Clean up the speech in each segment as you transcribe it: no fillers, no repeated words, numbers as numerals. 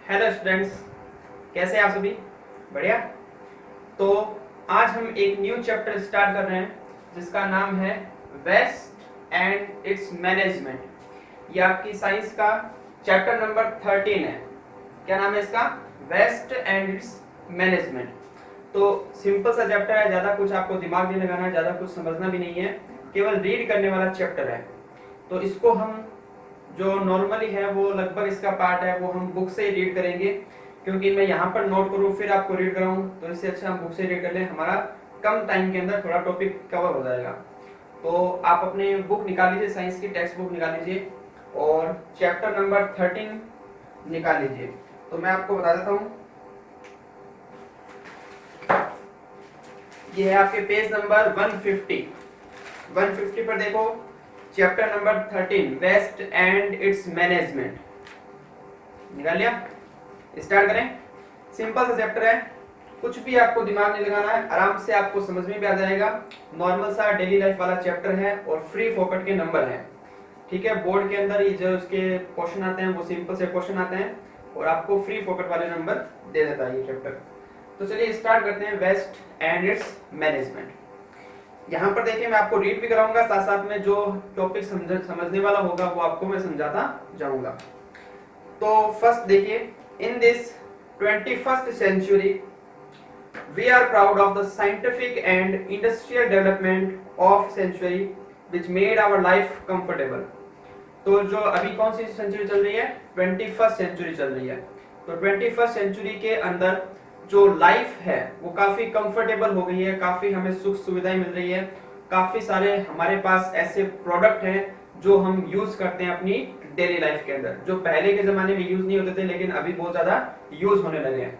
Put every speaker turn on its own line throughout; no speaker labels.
Hello students, कैसे हैं आप सभी? बढ़िया। तो आज हम एक न्यू चैप्टर स्टार्ट कर रहे हैं जिसका नाम है वेस्ट एंड इट्स मैनेजमेंट। ये आपकी साइंस का चैप्टर नंबर 13 है। क्या नाम है इसका? Waste and its management. तो सिंपल सा चैप्टर है, ज़्यादा कुछ आपको दिमाग नहीं लगाना है, ज़्यादा कुछ समझना भी नहीं है, केवल रीड करने वाला चैप्टर है। तो इसको हम जो नॉर्मली है वो लगभग इसका पार्ट है वो हम बुक से ही रीड करेंगे, क्योंकि मैं यहाँ पर नोट करूँ फिर आपको रीड कराऊँ तो इससे अच्छा हम बुक से रीड कर लें, हमारा कम टाइम के अंदर थोड़ा टॉपिक कवर हो जाएगा। तो आप अपने बुक निकाल लीजिए, साइंस की टेक्स्ट बुक निकाल लीजिए और चैप्टर नंबर 13 निकाल लीजिए। तो मैं आपको बता देता हूँ, ये है आपके पेज नंबर 150 पर देखो, chapter number 13 waste and its management. निकाल लिया? स्टार्ट करें। सिंपल सा चैप्टर है, कुछ भी आपको दिमाग नहीं लगाना है, आराम से आपको समझ में भी आ जाएगा। नॉर्मल सा डेली लाइफ वाला चैप्टर है और फ्री फोकट के नंबर है। ठीक है, बोर्ड के अंदर ये जो उसके क्वेश्चन आते हैं वो सिंपल से क्वेश्चन आते हैं और आपको फ्री फोकट वाले नंबर दे देता है ये चैप्टर। तो चलिए स्टार्ट करते हैं, वेस्ट एंड इट्स मैनेजमेंट। यहाँ पर देखिए, मैं आपको रीड भी कराऊंगा, साथ साथ में जो टॉपिक समझने वाला होगा वो आपको मैं समझाता जाऊंगा। तो फर्स्ट देखिए, in this 21st century we are proud of the scientific and industrial development of century which made our life comfortable। तो जो अभी कौन सी सेंचुरी चल रही है? 21st सेंचुरी चल रही है। तो 21st सेंचुरी के अंदर जो लाइफ है वो काफी कंफर्टेबल हो गई है, काफी हमें सुख सुविधाएं मिल रही है, काफी सारे हमारे पास ऐसे प्रोडक्ट हैं जो हम यूज करते हैं अपनी डेली लाइफ के अंदर, जो पहले के जमाने में यूज नहीं होते थे लेकिन अभी बहुत ज्यादा यूज होने लगे हैं।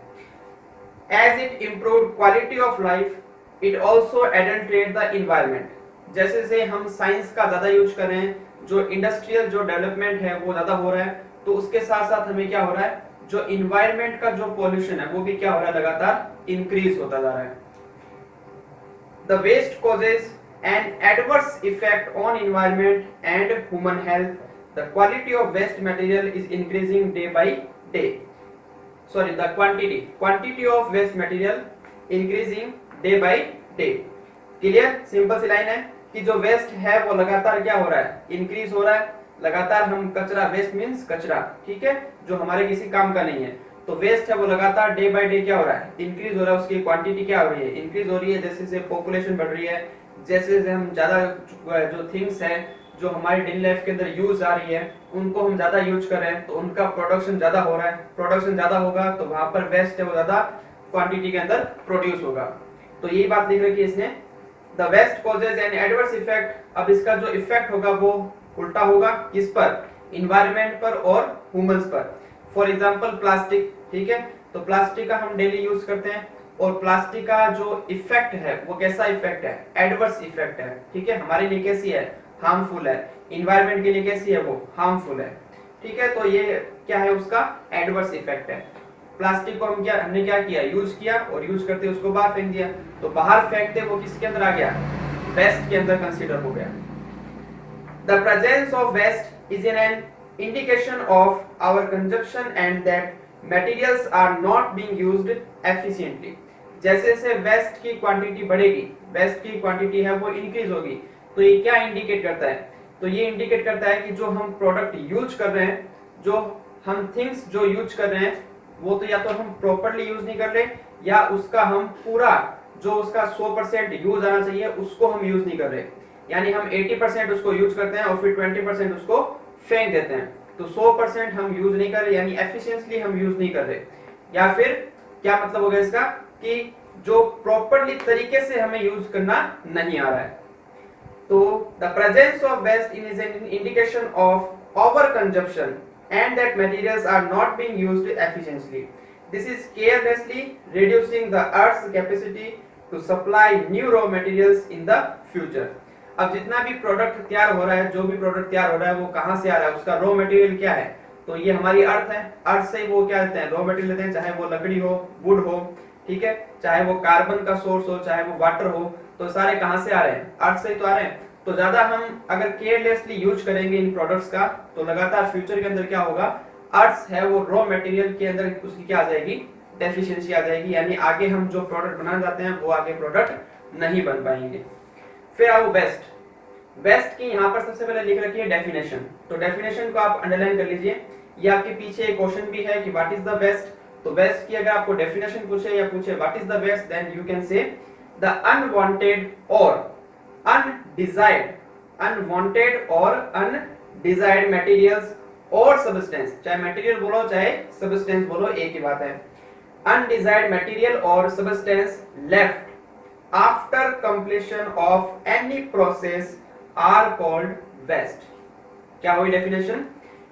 As it improve quality of life, it also adulterate the environment. जैसे जैसे हम साइंस का ज्यादा यूज कर रहे हैं, जो इंडस्ट्रियल जो डेवलपमेंट है वो ज्यादा हो रहा है, तो उसके साथ साथ हमें क्या हो रहा है, जो इन्वायरमेंट का जो पॉल्यूशन है वो भी क्या हो रहा है, लगातार इंक्रीज होता जा रहा है। The waste causes an adverse effect on environment and human health. The quality of waste material is increasing day by day. Sorry, the quantity of waste material increasing day by day. Clear? Simple सी line है कि जो waste है वो लगातार क्या हो रहा है, इंक्रीज हो रहा है। लगातार हम कचरा, वेस्ट मींस कचरा, ठीक है, जो हमारे किसी काम का नहीं है, तो वेस्ट है वो लगातार डे बाय डे क्या हो रहा है, इंक्रीज हो रहा है। उसकी क्वांटिटी क्या हो रही है, इंक्रीज हो रही है। जैसे जैसे पॉपुलेशन बढ़ रही है, जैसे जैसे हम ज्यादा जो थिंग्स हैं जो हमारी डेली लाइफ के अंदर यूज आ रही है उनको हम ज्यादा यूज कर रहे हैं, तो उनका प्रोडक्शन ज्यादा हो रहा है। प्रोडक्शन ज्यादा होगा तो वहां पर वेस्ट है वो ज्यादा क्वांटिटी के अंदर प्रोड्यूस होगा। तो यही बात लिख रखी है इसने, the waste causes an adverse effect. अब इसका जो इफेक्ट होगा वो उल्टा होगा, किस पर? इन्वायरमेंट पर और ह्यूमंस पर। फॉर एग्जांपल प्लास्टिक, ठीक है, तो प्लास्टिक का हम डेली यूज करते हैं और प्लास्टिक का जो इफेक्ट है वो कैसा इफेक्ट है? एडवर्स इफेक्ट है। ठीक है, हमारे लिए कैसी है? हार्मफुल है। इन्वायरमेंट के लिए कैसी है? वो हार्मफुल है। ठीक है, तो ये क्या है, उसका एडवर्स इफेक्ट है। प्लास्टिक को हमने क्या किया, यूज किया और यूज करते उसको बाहर फेंक दिया, तो बाहर फेंकते वो किसके अंदर आ गया? वेस्ट के अंदर कंसीडर हो गया। The presence of waste is an indication of our consumption and that materials are not being used efficiently। जैसे जैसे वेस्ट की क्वांटिटी बढ़ेगी, वेस्ट की क्वांटिटी है वो इंक्रीज होगी, तो ये क्या इंडिकेट करता है? तो ये इंडिकेट करता है कि जो हम प्रोडक्ट यूज कर रहे हैं, जो हम थिंग्स जो यूज कर रहे हैं वो तो या तो हम प्रॉपर्ली यूज नहीं कर रहे, या उसका हम पूरा जो उसका 100% यूज आना चाहिए उसको हम यूज नहीं कर रहे। यानी हम 80% उसको यूज करते हैं और फिर 20% उसको फेंक देते हैं। तो 100% हम यूज नहीं कर रहे, यानी एफिशिएंटली हम यूज नहीं कर रहे। या फिर क्या मतलब हो गया इसका, कि जो प्रॉपर्ली तरीके से हमें यूज करना नहीं आ रहा है। तो the presence of waste is an indication of over consumption and that materials are not being used efficiently. This is carelessly reducing the earth's capacity to supply new raw materials in the future. अब जितना भी product तैयार हो रहा है, जो भी product तैयार हो रहा है वो कहां से आ रहा है, उसका रॉ मटेरियल क्या है? तो ये हमारी अर्थ है। अर्थ से वो क्या लेते हैं, रॉ मटेरियल लेते हैं, चाहे वो लकड़ी हो, वुड हो, ठीक है, चाहे वो कार्बन का सोर्स हो, चाहे वो वाटर हो, तो सारे कहां से आ रहे हैं? अर्थ से ही तो आ रहे हैं। तो ज्यादा हम अगर केयरलेसली यूज करेंगे इन प्रोडक्ट्स का तो लगातार फ्यूचर के अंदर क्या होगा, अर्थ है वो रॉ मटेरियल के अंदर उसकी क्या आ जाएगी, डेफिशिएंसी आ जाएगी, यानी आगे हम जो प्रोडक्ट बनाना चाहते हैं वो आगे प्रोडक्ट नहीं बन पाएंगे। फिर आओ वेस्ट। वेस्ट की यहाँ पर सबसे पहले लिख रखी है डेफिनेशन, तो डेफिनेशन को आप अंडरलाइन कर लीजिए। ये आपके पीछे एक क्वेश्चन भी है कि व्हाट इज द वेस्ट, तो वेस्ट की अगर आपको डेफिनेशन पूछे या पूछे what is the waste, then you can say the unwanted और अनडिजायर्ड, अनवांटेड और अनडिजायर्ड मटेरियल्स और सब्सटेंस, चाहे मटेरियल बोलो चाहे सब्सटेंस बोलो एक ही बात है, अनडिजायर्ड मटेरियल और substance left after completion of any process are called waste. क्या हुई डेफिनेशन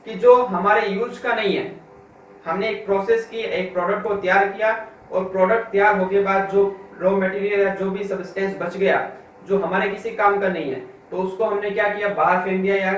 कि जो हमारे यूज का नहीं है, हमने एक प्रोसेस की, एक प्रोडक्ट को तैयार किया और प्रोडक्ट तैयार होने के बाद जो रॉ मटेरियल या जो भी सब्सटेंस बच गया जो हमारे किसी काम का नहीं है, तो उसको हमने क्या किया, बाहर फेंक दिया या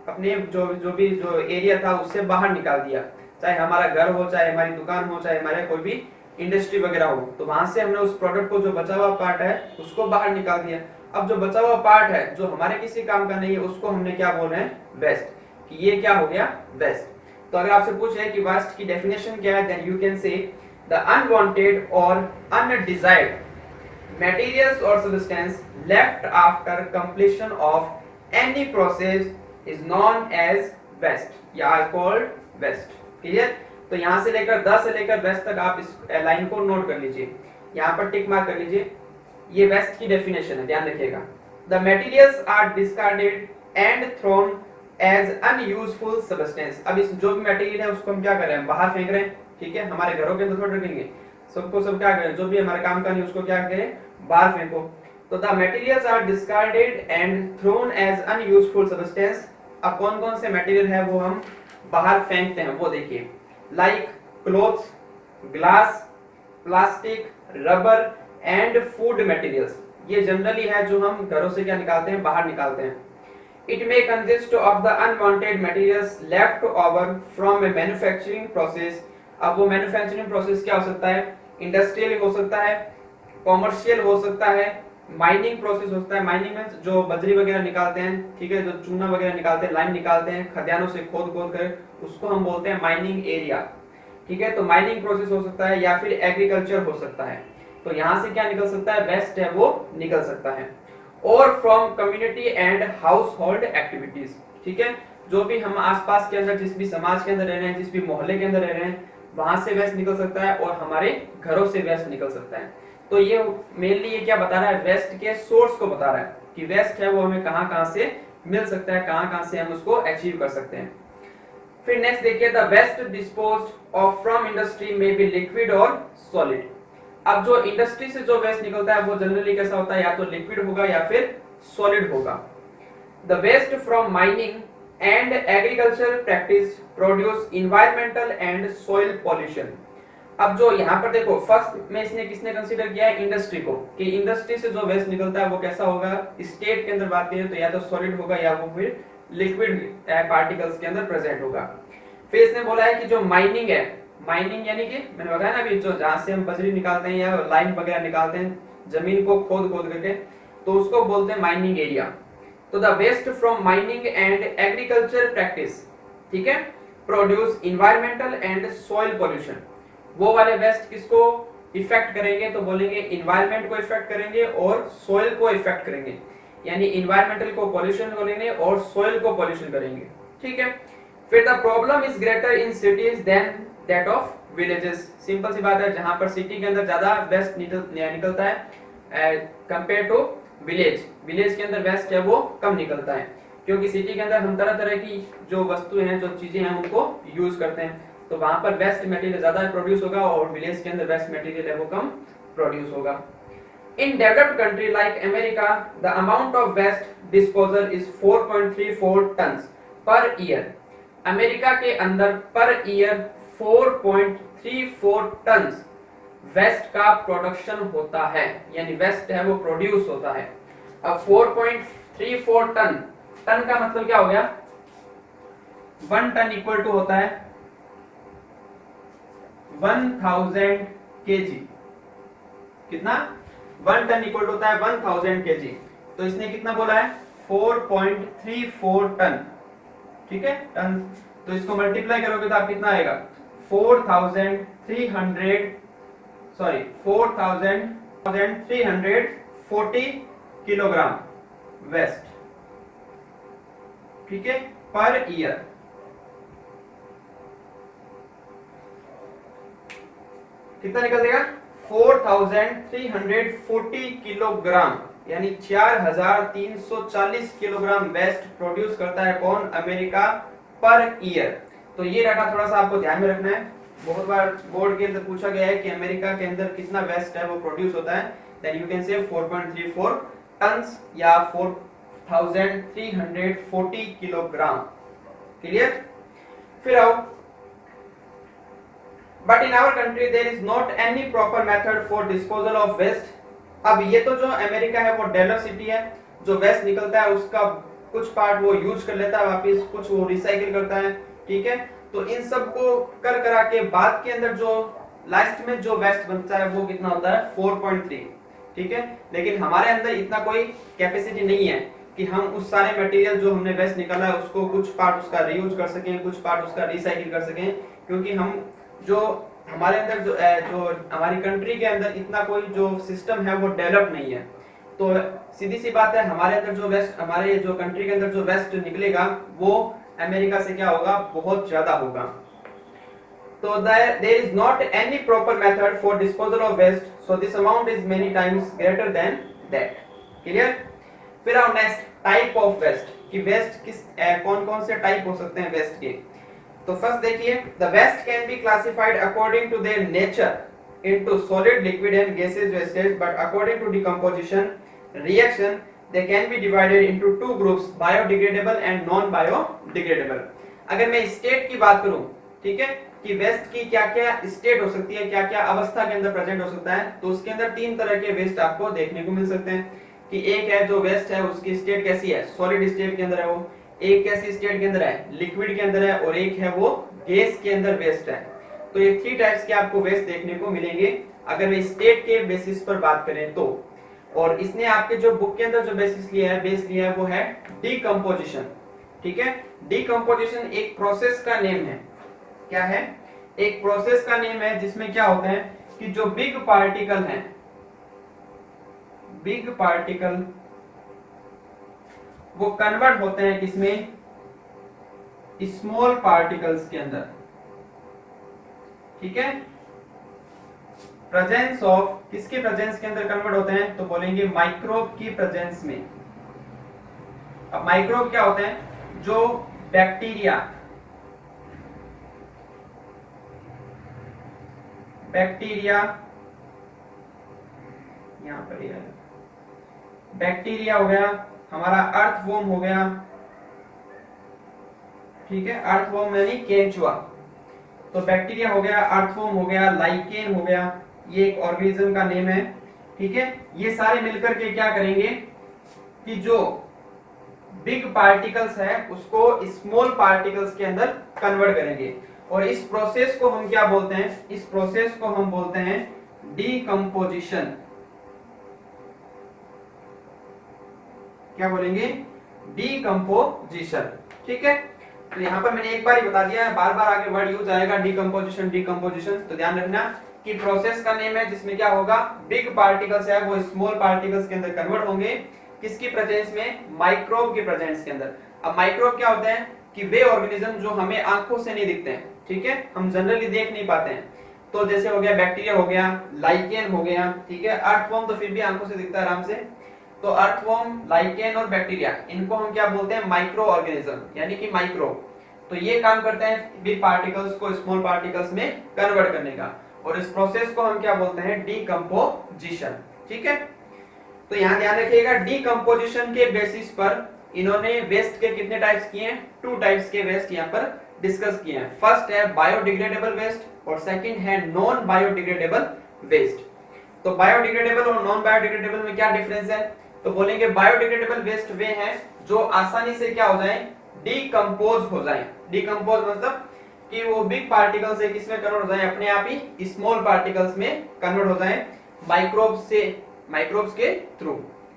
अपने जो एरिया था उससे बाहर निकाल दिया, चाहे हमारा घर हो, चाहे हमारी दुकान हो, चाहे हमारे कोई भी इंडस्ट्री वगैरह हो, तो वहां से हमने उस प्रोडक्ट को जो बचा हुआ पार्ट है उसको बाहर निकाल दिया। अब जो बचा हुआ पार्ट है जो हमारे किसी काम का नहीं है उसको हमने क्या बोल रहे हैं, वेस्ट, कि ये क्या हो गया, वेस्ट। तो अगर आपसे पूछे कि वेस्ट की डेफिनेशन क्या है, then you can say the unwanted और undesired materials or substance left after completion of any process is known as waste या are called waste। क्लियर? तो यहाँ से लेकर 10 से लेकर वेस्ट तक आप इस लाइन को नोट कर लीजिए, यहाँ पर टिक मार्क कर लीजिए। ये वेस्ट की डेफिनेशन है, ध्यान रखिएगा। The materials are discarded and thrown as unuseful substance. अब इस जो भी मटेरियल है उसको हम क्या कर रहे हैं, बाहर फेंक रहे हैं, ठीक है, हमारे घरों के अंदर थोड़ा रखेंगे, सबको सब क्या करें, जो भी हमारे काम का नहीं उसको क्या करें, बाहर फेंको। तो the materials are discarded and thrown as unuseful substance. अब कौन कौन से मटेरियल है वो हम बाहर फेंकते हैं वो देखिए, like clothes, glass, plastic, rubber and food materials. ये जनरली है जो हम घरों से क्या निकालते हैं, बाहर निकालते हैं। It may consist of the unwanted materials left over from A manufacturing process. अब वो मैन्युफैक्चरिंग प्रोसेस क्या हो सकता है, इंडस्ट्रियल हो सकता है, कॉमर्शियल हो सकता है, माइनिंग प्रोसेस हो सकता है। माइनिंग में जो बजरी वगैरह निकालते हैं, ठीक है, जो चूना वगैरह निकालते हैं, लाइम निकालते हैं खदानों से खोद खोद कर, उसको हम बोलते हैं माइनिंग एरिया, ठीक है। तो माइनिंग प्रोसेस हो सकता है या फिर एग्रीकल्चर हो सकता है। तो यहाँ से क्या निकल सकता है, वेस्ट है वो निकल सकता है। और from community and house hold activities, ठीक है, जो भी हम आसपास के अंदर, जिस भी समाज के अंदर रह रहे हैं, जिस भी मोहल्ले के अंदर रह रहे हैं, वहां से वेस्ट निकल सकता है और हमारे घरों से वेस्ट निकल सकता है। तो ये मेनली ये क्या बता रहा है, वेस्ट के सोर्स को बता रहा है कि वेस्ट है वो हमें कहां से मिल सकता है, कहां से हम उसको अचीव कर सकते हैं। फिर नेक्स्ट देखिए, the waste disposed of from industry में बी लिक्विड और सॉलिड। अब जो इंडस्ट्री से जो वेस्ट निकलता है वो जनरली कैसा होता है, या तो लिक्विड होगा या फिर सॉलिड होगा। The waste from mining and agriculture practice produce environmental and soil pollution. अब जो यहाँ पर देखो, फर्स्ट में इसने किसने कंसीडर किया है, इंडस्ट्री को, कि इंडस्ट्री से जो वेस्ट निकलता है वो कैसा होगा, स्टेट के अंदर बात करें तो या तो सॉलिड होगा या वो फिर लिक्विड पार्टिकल्स के अंदर प्रेजेंट होगा। फिर इसने बोला है कि जो माइनिंग है, माइनिंग यानी कि मैंने बताया ना अभी, जो जहां से हम बजरी निकालते हैं या लाइम वगैरह निकालते हैं जमीन को खोद खोद करके, तो उसको बोलते हैं माइनिंग एरिया। तो the waste from mining and agriculture practice, ठीक है, produce environmental and soil pollution. वो वाले वेस्ट किसको इफेक्ट करेंगे, तो बोलेंगे इन्वायरमेंट को इफेक्ट करेंगे और सॉइल को इफेक्ट करेंगे, यानी इन्वायरमेंटल को पॉल्यूशन करेंगे और सॉइल को पॉल्यूशन करेंगे, ठीक है। फिर the problem is greater in cities than that of villages. Simple सी बात है, जहां पर सिटी के अंदर ज्यादा वेस्ट निकलता है कंपेयर टू विलेज, विलेज के अंदर वेस्ट है वो कम निकलता है, क्योंकि सिटी के अंदर हम तरह तरह की जो वस्तुएं हैं, जो चीजें हैं, उनको यूज करते हैं, तो वहां पर वेस्ट मटेरियल ज्यादा प्रोड्यूस होगा और विलेज के अंदर वेस्ट मटेरियल है वो कम प्रोड्यूस होगा। In developed country like America the amount of waste disposal is 4.34 tons per year. America के अंदर पर ईयर 4.34 टन्स वेस्ट का प्रोडक्शन होता है, यानी वेस्ट है वो प्रोड्यूस होता है। अब 4.34 टन, टन का मतलब क्या हो गया, 1 टन इक्वल टू होता है 1000 केजी। कितना, 1 टन इक्वल होता है 1000 केजी। तो इसने कितना बोला है, 4.34 टन, ठीक है, टन। तो इसको मल्टीप्लाई करोगे तो आप कितना आएगा 4340 किलोग्राम वेस्ट, ठीक है, पर ईयर। कितना निकल देगा 4340 किलोग्राम, यानी 4340 किलोग्राम वेस्ट प्रोड्यूस करता है कौन, अमेरिका, पर ईयर। तो ये डाटा थोड़ा सा आपको ध्यान में रखना है, बहुत बार बोर्ड के अंदर पूछा गया है कि अमेरिका के अंदर कितना वेस्ट है वो प्रोड्यूस होता है, देन यू कैन से 4.34 टन्स या 4340 किलोग्राम। क्लियर? फिर आओ, but in our country there is not any proper method for disposal of waste. अब ये तो जो अमेरिका है वो डेवलप सिटी है, जो वेस्ट निकलता है उसका कुछ पार्ट वो यूज कर लेता है वापस, कुछ वो रिसाइकिल करता है, ठीक है। तो इन सब को कर करा के बाद के अंदर जो लास्ट में जो वेस्ट बनता है वो कितना होता है 4.3, ठीक है। लेकिन हमारे अंदर इतना कोई कैपेसिटी नहीं है कि हम उस सारे मटेरियल जो हमने वेस्ट निकाला है उसको कुछ पार्ट उसका रीयूज कर सकें, कुछ पार्ट उसका रिसाइकिल कर सकें, क्योंकि हम जो हमारे अंदर जो हमारी कंट्री के अंदर इतना कोई जो सिस्टम है वो डेवलप नहीं है। तो सीधी सी बात है, हमारे अंदर जो वेस्ट, हमारे जो कंट्री के अंदर जो वेस्ट निकलेगा वो अमेरिका से क्या होगा, बहुत ज्यादा होगा। तो there is not any proper method for disposal of waste, so this amount is many times greater than that. Clear? फिर आओ नेक्स्ट, टाइप ऑफ वेस्ट, कि वेस्ट किस कौन कौन से टाइप हो सकते हैं वेस्ट के। तो फर्स्ट देखिए, the waste can be classified according to their nature into solid, liquid and gaseous wastage, but according to decomposition reaction they can be divided into two groups, biodegradable and non biodegradable। अगर मैं state की बात करूं, ठीक है, कि waste की क्या क्या स्टेट हो सकती है, क्या क्या अवस्था के अंदर प्रेजेंट हो सकता है, तो उसके अंदर तीन तरह के वेस्ट आपको देखने को मिल सकते हैं। कि एक है जो वेस्ट है उसकी स्टेट कैसी है, सॉलिड स्टेट के अंदर है वो, एक कैसी स्टेट के अंदर है, लिक्विड के अंदर है, और एक है वो गैस के अंदर वेस्ट है। तो ये थ्री टाइप्स के आपको वेस्ट देखने को मिलेंगे अगर वे स्टेट के बेसिस पर बात करें तो। और इसने आपके जो बुक के अंदर जो बेस लिया है वो है डीकंपोजिशन, ठीक है। डीकंपोजिशन एक प्रोसेस का नेम है। क्या है? एक प्रोसेस का नेम है जिसमें क्या होता है कि जो बिग पार्टिकल हैं, बिग पार्टिकल वो कन्वर्ट होते हैं किसमें, स्मॉल पार्टिकल्स के अंदर, ठीक है। प्रेजेंस ऑफ, किसके प्रेजेंस के अंदर कन्वर्ट होते हैं, तो बोलेंगे माइक्रोब की प्रेजेंस में। अब माइक्रोब क्या होते हैं, जो बैक्टीरिया, यहां पर है, बैक्टीरिया हो गया, हमारा अर्थवॉर्म हो गया, ठीक है, अर्थवॉर्म यानी केंचुआ। तो बैक्टीरिया हो गया, अर्थवॉर्म हो गया, लाइकेन हो गया, ये एक ऑर्गेनिज्म का नेम है, ठीक है। ये सारे मिलकर के क्या करेंगे कि जो बिग पार्टिकल्स है उसको स्मॉल पार्टिकल्स के अंदर कन्वर्ट करेंगे, और इस प्रोसेस को हम क्या बोलते हैं, इस प्रोसेस को हम बोलते हैं डीकंपोजिशन। क्या बोलेंगे, डीकंपोजिशन, ठीक है। तो यहाँ पर मैंने एक बार ही बता दिया है, बार बार आगे वर्ड यूज आएगा डीकंपोजिशन डीकंपोजिशन, तो ध्यान रखना कि प्रोसेस का नेम है जिसमें क्या होगा, बिग पार्टिकल्स है वो स्मॉल पार्टिकल्स के अंदर कन्वर्ट होंगे, किसकी प्रेजेंस में, माइक्रोब की प्रेजेंस के अंदर। अब माइक्रोब क्या होते हैं कि वे ऑर्गेनिज्म जो हमें आंखों से नहीं दिखते हैं, ठीक है, हम जनरली देख नहीं पाते हैं। तो जैसे हो गया बैक्टीरिया हो गया, लाइकेन हो गया, ठीक है, अर्थवॉर्म तो फिर भी आंखों से दिखता है आराम से। तो अर्थवॉर्म, लाइकेन और बैक्टीरिया, इनको हम क्या बोलते हैं, माइक्रो ऑर्गेनिज्म, यानी कि माइक्रोब। तो ये काम करते हैं बिग पार्टिकल्स को स्मॉल पार्टिकल्स में कन्वर्ट करने का, और इस प्रोसेस को हम क्या बोलते हैं, डीकंपोजिशन, ठीक है। तो यहाँ ध्यान रखिएगा, डीकंपोजिशन के बेसिस पर इन्होंने वेस्ट के कितने टाइप्स किए हैं, टू टाइप्स के वेस्ट यहाँ पर डिस्कस किए हैं। फर्स्ट है बायोडिग्रेडेबल वेस्ट और सेकंड है नॉन बायोडिग्रेडेबल वेस्ट। तो बायोडिग्रेडेबल और नॉन बायोडिग्रेडेबल में क्या डिफरेंस है, तो बोलेंगे बायोडिग्रेडेबल वेस्ट वे हैं जो आसानी से क्या हो जाएं, डीकंपोज हो जाएं। डीकंपोज मतलब कि वो बिग पार्टिकल से किसमें कन्वर्ट हो जाएं, अपने आप ही स्मॉल पार्टिकल्स में कन्वर्ट हो जाएं, माइक्रोब्स के थ्रू,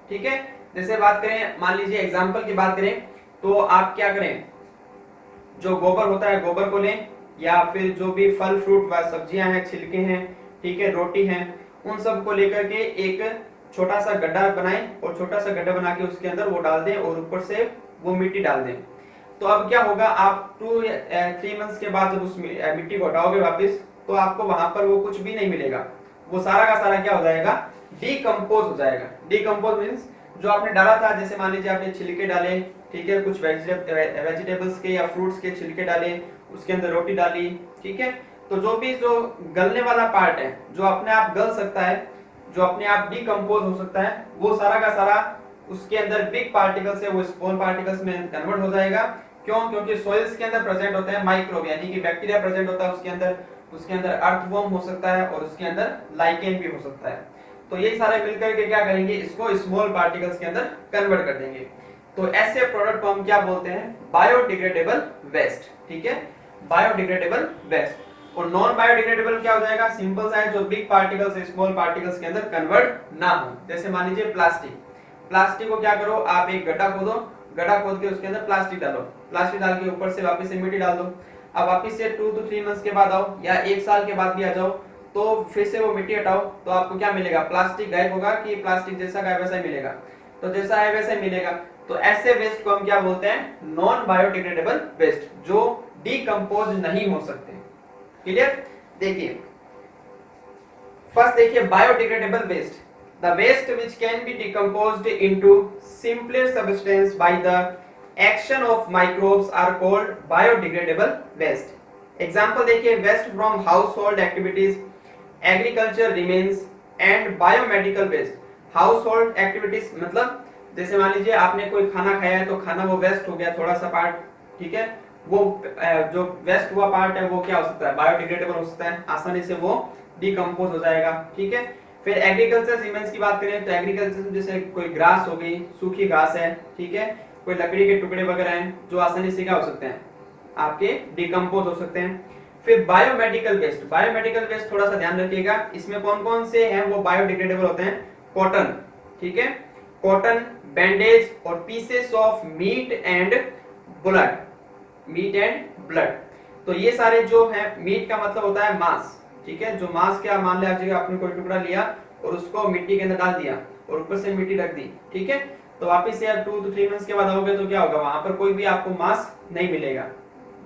ठीक है। जैसे बात करें, मान लीजिए एग्जांपल की बात करें, तो आप क्या करें, जो गोबर होता है गोबर को लें, या फिर जो भी फल फ्रूट व सब्जियां हैं, छिलके हैं, ठीक है, रोटी हैं, उन सब को लेकर के एक छोटा सा गड्ढा बनाएं और छोटा सा गड्ढा बना के उसके अंदर वो डाल दें और ऊपर से वो मिट्टी डाल दें। तो अब क्या होगा, आप 2-3 मंथ्स के बाद जब उस मिट्टी को हटाओगे वापस, तो आपको वहां पर वो कुछ भी नहीं मिलेगा, वो सारा का सारा क्या हो जाएगा, डिकम्पोज हो जाएगा। डिकम्पोज मींस जो आपने डाला था, जैसे मान लीजिए आपने छिलके डाले, ठीक है, कुछ वेजिटेबल्स के या फ्रूट्स के छिलके डाले, उसके अंदर रोटी डाली, ठीक है, तो जो भी जो गलने वाला पार्ट है, जो अपने आप गल सकता है, जो अपने आप डिकम्पोज हो सकता है, वो सारा का सारा उसके अंदर बिग पार्टिकल्स है वो स्मॉल पार्टिकल्स में कन्वर्ट हो जाएगा। क्यों? क्योंकि सॉइल्स के अंदर प्रेजेंट होते हैं माइक्रोब, यानी कि बैक्टीरिया प्रेजेंट होता है उसके अंदर अर्थवर्म हो सकता है और उसके अंदर लाइकेन भी हो सकता है। तो ये सारे मिलकर के क्या करेंगे, इसको स्मॉल पार्टिकल्स के अंदर कन्वर्ट कर देंगे। तो ऐसे प्रोडक्ट को हम क्या बोलते हैं, बायोडिग्रेडेबल वेस्ट, ठीक है, बायोडिग्रेडेबल वेस्ट। और नॉन बायोडिग्रेडेबल क्या हो जाएगा, सिंपल सा है, जो बिग पार्टिकल्स स्मॉल पार्टिकल्स के अंदर कन्वर्ट ना हो। जैसे मान लीजिए प्लास्टिक को क्या करो, आप एक गड्ढा खोदो, गड्ढा खोद के उसके अंदर प्लास्टिक डालो, प्लास्टिक डाल के ऊपर से वापस से मिट्टी डाल दो। अब वापस से 2 to 3 मंथ्स के बाद आओ या 1 साल के बाद भी आ जाओ, तो फिर से वो मिट्टी हटाओ, तो आपको क्या मिलेगा, प्लास्टिक गायब होगा कि प्लास्टिक जैसा का वैसा ही मिलेगा, तो जैसा है वैसा ही मिलेगा। तो ऐसे वेस्ट को हम क्या बोलते हैं, नॉन बायोडिग्रेडेबल वेस्ट, जो डिकम्पोज नहीं हो सकते। क्लियर? देखिए फर्स्ट देखिए biodegradable waste, the waste which can be decomposed into simpler substance by the action of microbes are called biodegradable waste. Example देखिए, waste from household activities, agriculture remains and biomedical waste. Household activities मतलब जैसे मान लीजिए आपने कोई खाना खाया है, तो खाना वो वेस्ट हो गया थोड़ा सा पार्ट, ठीक है, वो जो वेस्ट हुआ पार्ट है वो क्या हो सकता है, बायोडिग्रेडेबल हो सकता है, आसानी से वो डिकम्पोज हो जाएगा, ठीक है। फिर एग्रीकल्चर सीमेंट्स की बात करें तो एग्रीकल्चर जैसे कोई ग्रास हो गई, सूखी घास है, ठीक है, कोई लकड़ी के टुकड़े वगैरह हैं जो आसानी से क्या हो सकते हैं, आपके डिकम्पोज हो सकते हैं। फिर बायोमेडिकल वेस्ट थोड़ा सा ध्यान रखिएगा, इसमें कौन कौन से हैं वो बायोडिग्रेडेबल होते हैं, कॉटन, ठीक है, कॉटन, बैंडेज और pieces of meat and blood. तो ये सारे जो है, मीट का मतलब होता है मांस, ठीक है, जो मांस क्या, मान लीजिए आपने कोई टुकड़ा लिया और उसको मिट्टी के अंदर डाल दिया और ऊपर से मिट्टी रख दी, ठीक है, तो वापस से आप 2 to 3 मंथ्स के बाद आओगे तो क्या होगा, वहां पर कोई भी आपको मांस नहीं मिलेगा।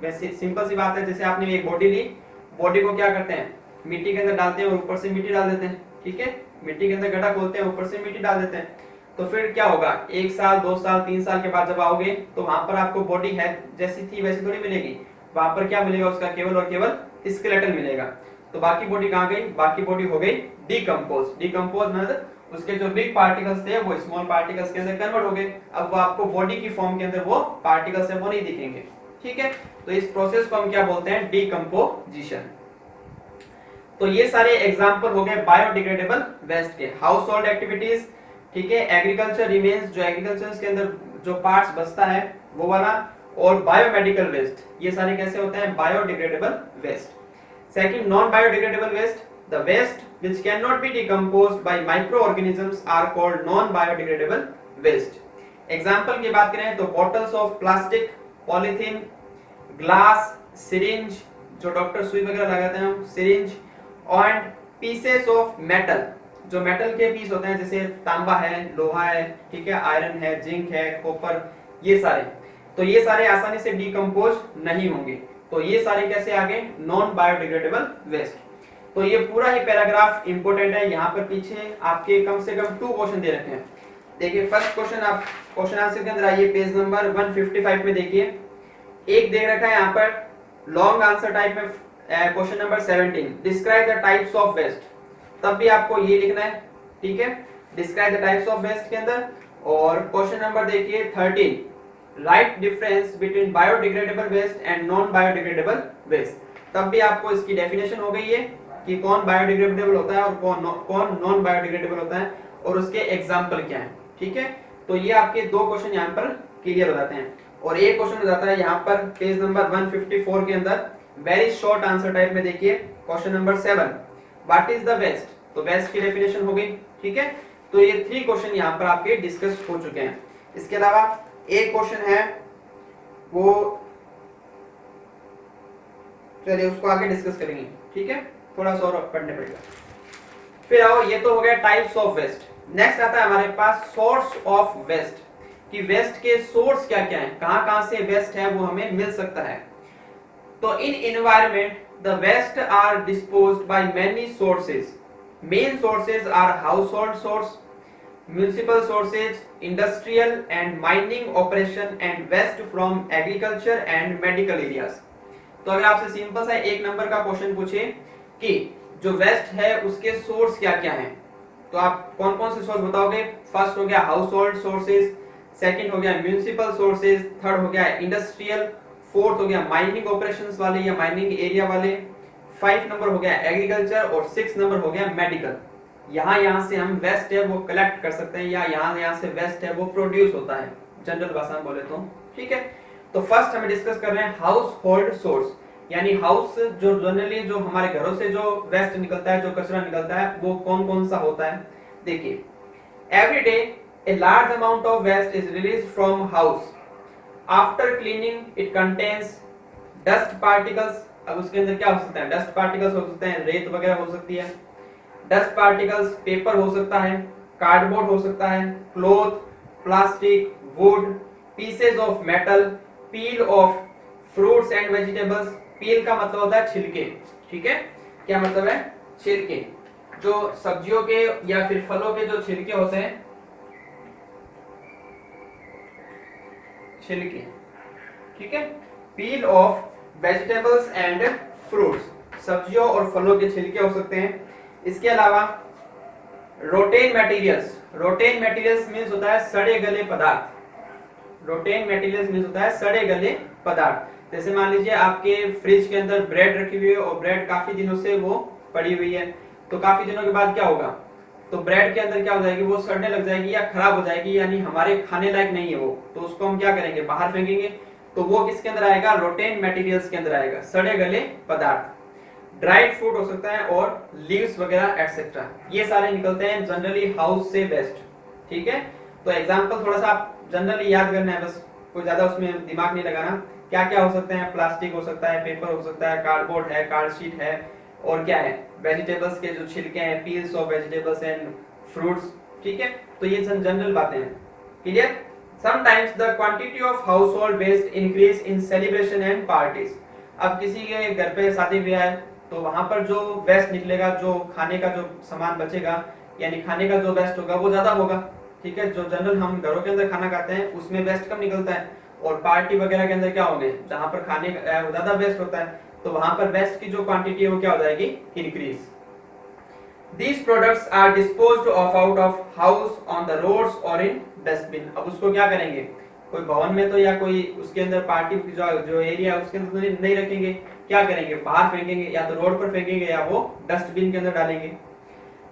वैसे सिंपल सी बात है, जैसे आपने एक बॉडी ली, बॉडी को क्या करते हैं, मिट्टी के अंदर डालते हैं और ऊपर से मिट्टी डाल देते हैं, ठीक है, मिट्टी के अंदर गड्ढा खोलते हैं, ऊपर से मिट्टी डाल देते हैं। तो फिर क्या होगा, 1 साल 2 साल 3 साल के बाद जब आओगे तो वहां पर आपको बॉडी है जैसी थी वैसी थोड़ी मिलेगी, वहां पर क्या मिलेगा, उसका केवल और केवल स्केलेटन मिलेगा। तो बाकी बॉडी कहां गई, बाकी बॉडी हो गई डिकम्पोज। डिकम्पोज मतलब उसके जो बिग पार्टिकल्स थे वो स्मॉल पार्टिकल्स के अंदर कन्वर्ट हो गए, अब वो आपको बॉडी की फॉर्म के अंदर वो पार्टिकल्स है वो नहीं दिखेंगे, ठीक है। तो इस प्रोसेस को हम क्या बोलते हैं, डिकम्पोजिशन। तो ये सारे एग्जांपल हो गए बायोडिग्रेडेबल वेस्ट के। हाउस होल्ड एक्टिविटीज, ठीक है, एग्रीकल्चर रिमेन्स, जो एग्रीकल्चर के अंदर जो पार्ट्स बचता है वो वाला, और बायोमेडिकल वेस्ट, ये सारे कैसे होते हैं, biodegradable waste. Second, non biodegradable waste, the waste which cannot be decomposed by microorganisms are called non biodegradable waste. Example की बात करें तो bottles of plastic, polythene, glass, syringe, जो डॉक्टर सुई वगैरह लगाते हैं, syringe, and pieces of metal, जो मेटल के पीस होते हैं, जैसे तांबा है, लोहा है, ठीक है, आयरन है, जिंक है, कॉपर, ये सारे, तो ये सारे आसानी से डिकम्पोज नहीं होंगे। तो ये सारे कैसे आ गए, नॉन बायोडिग्रेडेबल वेस्ट। तो ये पूरा ही पैराग्राफ इंपॉर्टेंट है, यहाँ पर पीछे आपके कम से कम 2 क्वेश्चन दे रखे हैं। देखिए फर्स्ट क्वेश्चन, आप क्वेश्चन आंसर के अंदर आइए, पेज नंबर 155 में देखिए, एक दे रखा है यहाँ पर लॉन्ग आंसर टाइप में, question number 17, describe the types of waste, तब भी आपको ये लिखना है, ठीक है, describe the types of waste के अंदर। और क्वेश्चन नंबर देखिए 13, write difference between biodegradable waste and non biodegradable waste, तब भी आपको इसकी डेफिनेशन हो गई है कि कौन बायोडिग्रेडेबल होता है और कौन नॉन बायोडिग्रेडेबल होता है और उसके एग्जांपल क्या हैं, ठीक है। तो ये आपके 2 क्वेश्चन यहाँ पर क्लियर हो जाते हैं। और एक क्वेश्चन हो जाता है यहाँ पर पेज नंबर 154 के अंदर, वेरी शॉर्ट आंसर टाइप में देखिए, question number 7, what is the waste, तो वेस्ट की डेफिनेशन हो गई, ठीक है। तो ये 3 क्वेश्चन यहाँ पर आपके डिस्कस हो चुके हैं। इसके अलावा एक क्वेश्चन है वो चलिए उसको आगे डिस्कस करेंगे, ठीक है, थोड़ा सा और पढ़ने पड़ेगा। फिर आओ, ये तो हो गया टाइप्स ऑफ वेस्ट। नेक्स्ट आता है हमारे पास सोर्स ऑफ वेस्ट, कि वेस्ट के सोर्स क्या क्या है, कहां कहां से वेस्ट है वो हमें मिल सकता है। तो in environment the waste are disposed by many sources. Main sources are household source, municipal sources, industrial and mining operation and waste from agriculture and medical areas. तो अगर आपसे सिंपल सा एक नंबर का क्वेश्चन पूछे कि जो वेस्ट है उसके सोर्स क्या क्या हैं, तो आप कौन कौन से सोर्स बताओगे? फर्स्ट हो गया हाउस होल्ड सोर्सेज, सेकंड हो गया म्युनिसिपल सोर्सेज, थर्ड हो गया इंडस्ट्रियल, फोर्थ हो गया माइनिंग ऑपरेशंस वाले या माइनिंग एरिया वाले, 5 नंबर हो गया एग्रीकल्चर और 6 नंबर हो गया मेडिकल। यहाँ से हम वेस्ट है वो कलेक्ट कर सकते हैं या यहाँ से वेस्ट है वो प्रोड्यूस होता है, जनरल भाषा में बोले तो, ठीक है। तो फर्स्ट हम डिस्कस कर रहे हैं हाउस होल्ड सोर्स, यानी हाउस जो जनरली जो हमारे घरों से जो वेस्ट निकलता है, जो कचरा निकलता है, वो कौन कौन सा होता है। देखिए, every day a large amount of waste is release from house. After cleaning it contains dust particles. अब उसके अंदर क्या हो सकता है? डस्ट पार्टिकल्स हो सकते हैं, रेत वगैरह हो सकती है, डस्ट पार्टिकल्स, पेपर हो सकता है, कार्डबोर्ड हो सकता है, cloth, plastic, wood, pieces of metal, peel of fruits and vegetables. Peel का मतलब होता है छिलके, ठीक है, क्या मतलब है? छिलके, जो सब्जियों के या फिर फलों के जो छिलके होते हैं, छिलके, ठीक है। पील ऑफ वेजिटेबल्स एंड फ्रूट्स, सब्जियों और फलों के छिलके हो सकते हैं। इसके अलावा rotten materials, rotten materials means होता है सड़े गले पदार्थ। रोटेन मटेरियल्स मींस होता है सड़े गले पदार्थ। जैसे मान लीजिए आपके फ्रिज के अंदर ब्रेड रखी हुई है और ब्रेड काफी दिनों से वो पड़ी हुई है, तो काफी दिनों के बाद क्या होगा? तो ब्रेड के अंदर क्या हो जाएगी? वो सड़ने लग जाएगी या खराब हो जाएगी, यानी हमारे खाने लायक नहीं है वो, तो उसको हम क्या करेंगे? बाहर फेंकेंगे। तो वो किसके अंदर आएगा? रोटेन मटेरियल्स के अंदर आएगा, सड़े गले पदार्थ। ड्राइड फ्रूट हो सकता है और लीव्स वगैरह एटसेट्रा, ये सारे निकलते हैं जनरली हाउस से वेस्ट, ठीक है। तो एग्जांपल थोड़ा सा आप जनरली याद करना है बस, कोई ज्यादा उसमें दिमाग नहीं लगाना। क्या क्या हो सकते हैं? प्लास्टिक हो सकता है, पेपर हो सकता है, कार्डबोर्ड है, कार्ड शीट है, और क्या है? वेजिटेबल्स के जो छिलके हैं, peels of vegetables and fruits, ठीक है। तो ये जनरल बातें हैं, क्लियर। Sometimes the quantity of household waste increase in celebration and parties. अब किसी के घर पे शादी ब्याह है, तो वहां पर जो वेस्ट निकलेगा, जो खाने का जो सामान बचेगा, यानी खाने का जो वेस्ट होगा वो ज्यादा होगा, ठीक है। जो जनरल हम घरों के अंदर खाना खाते हैं उसमें वेस्ट कम निकलता है, और पार्टी वगैरह के अंदर क्या होंगे? जहां पर खाने ज्यादा वेस्ट होता है, तो वहां पर वेस्ट की जो क्वांटिटी है वो क्या हो जाएगी? Increase. These products are disposed of out of house on the roads or in dustbin। अब उसको क्या करेंगे? कोई भवन में तो या कोई उसके अंदर पार्टी जो एरिया उसके अंदर नहीं रखेंगे, क्या करेंगे? बाहर फेंकेंगे, या तो रोड पर फेंकेंगे या वो डस्टबिन के अंदर डालेंगे।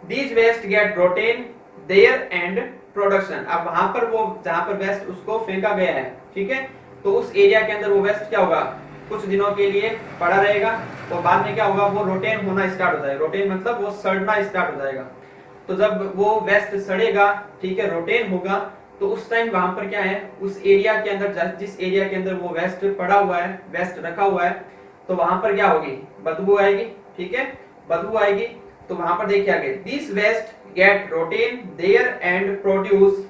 These waste get rotten there and production। अब वहां पर वो जहां पर वेस्ट उसको फेंका गया है, ठीक है, तो उस एरिया के अंदर वो वेस्ट क्या होगा? कुछ दिनों के लिए पड़ा रहेगा, और बाद में क्या होगा? वो रोटेन होना स्टार्ट हो जाएगा। रोटेन मतलब वो सड़ना स्टार्ट हो जाएगा। तो जब वो वेस्ट सड़ेगा, ठीक है, रोटेन होगा, तो उस टाइम वहां पर क्या है? उस एरिया के अंदर, जिस एरिया के अंदर वो वेस्ट पड़ा हुआ है, वेस्ट रखा हुआ है, तो वहां पर क्या होगी? बदबू आएगी, ठीक है, बदबू आएगी। तो वहां पर देखिए आगे, this waste get rotten there and produce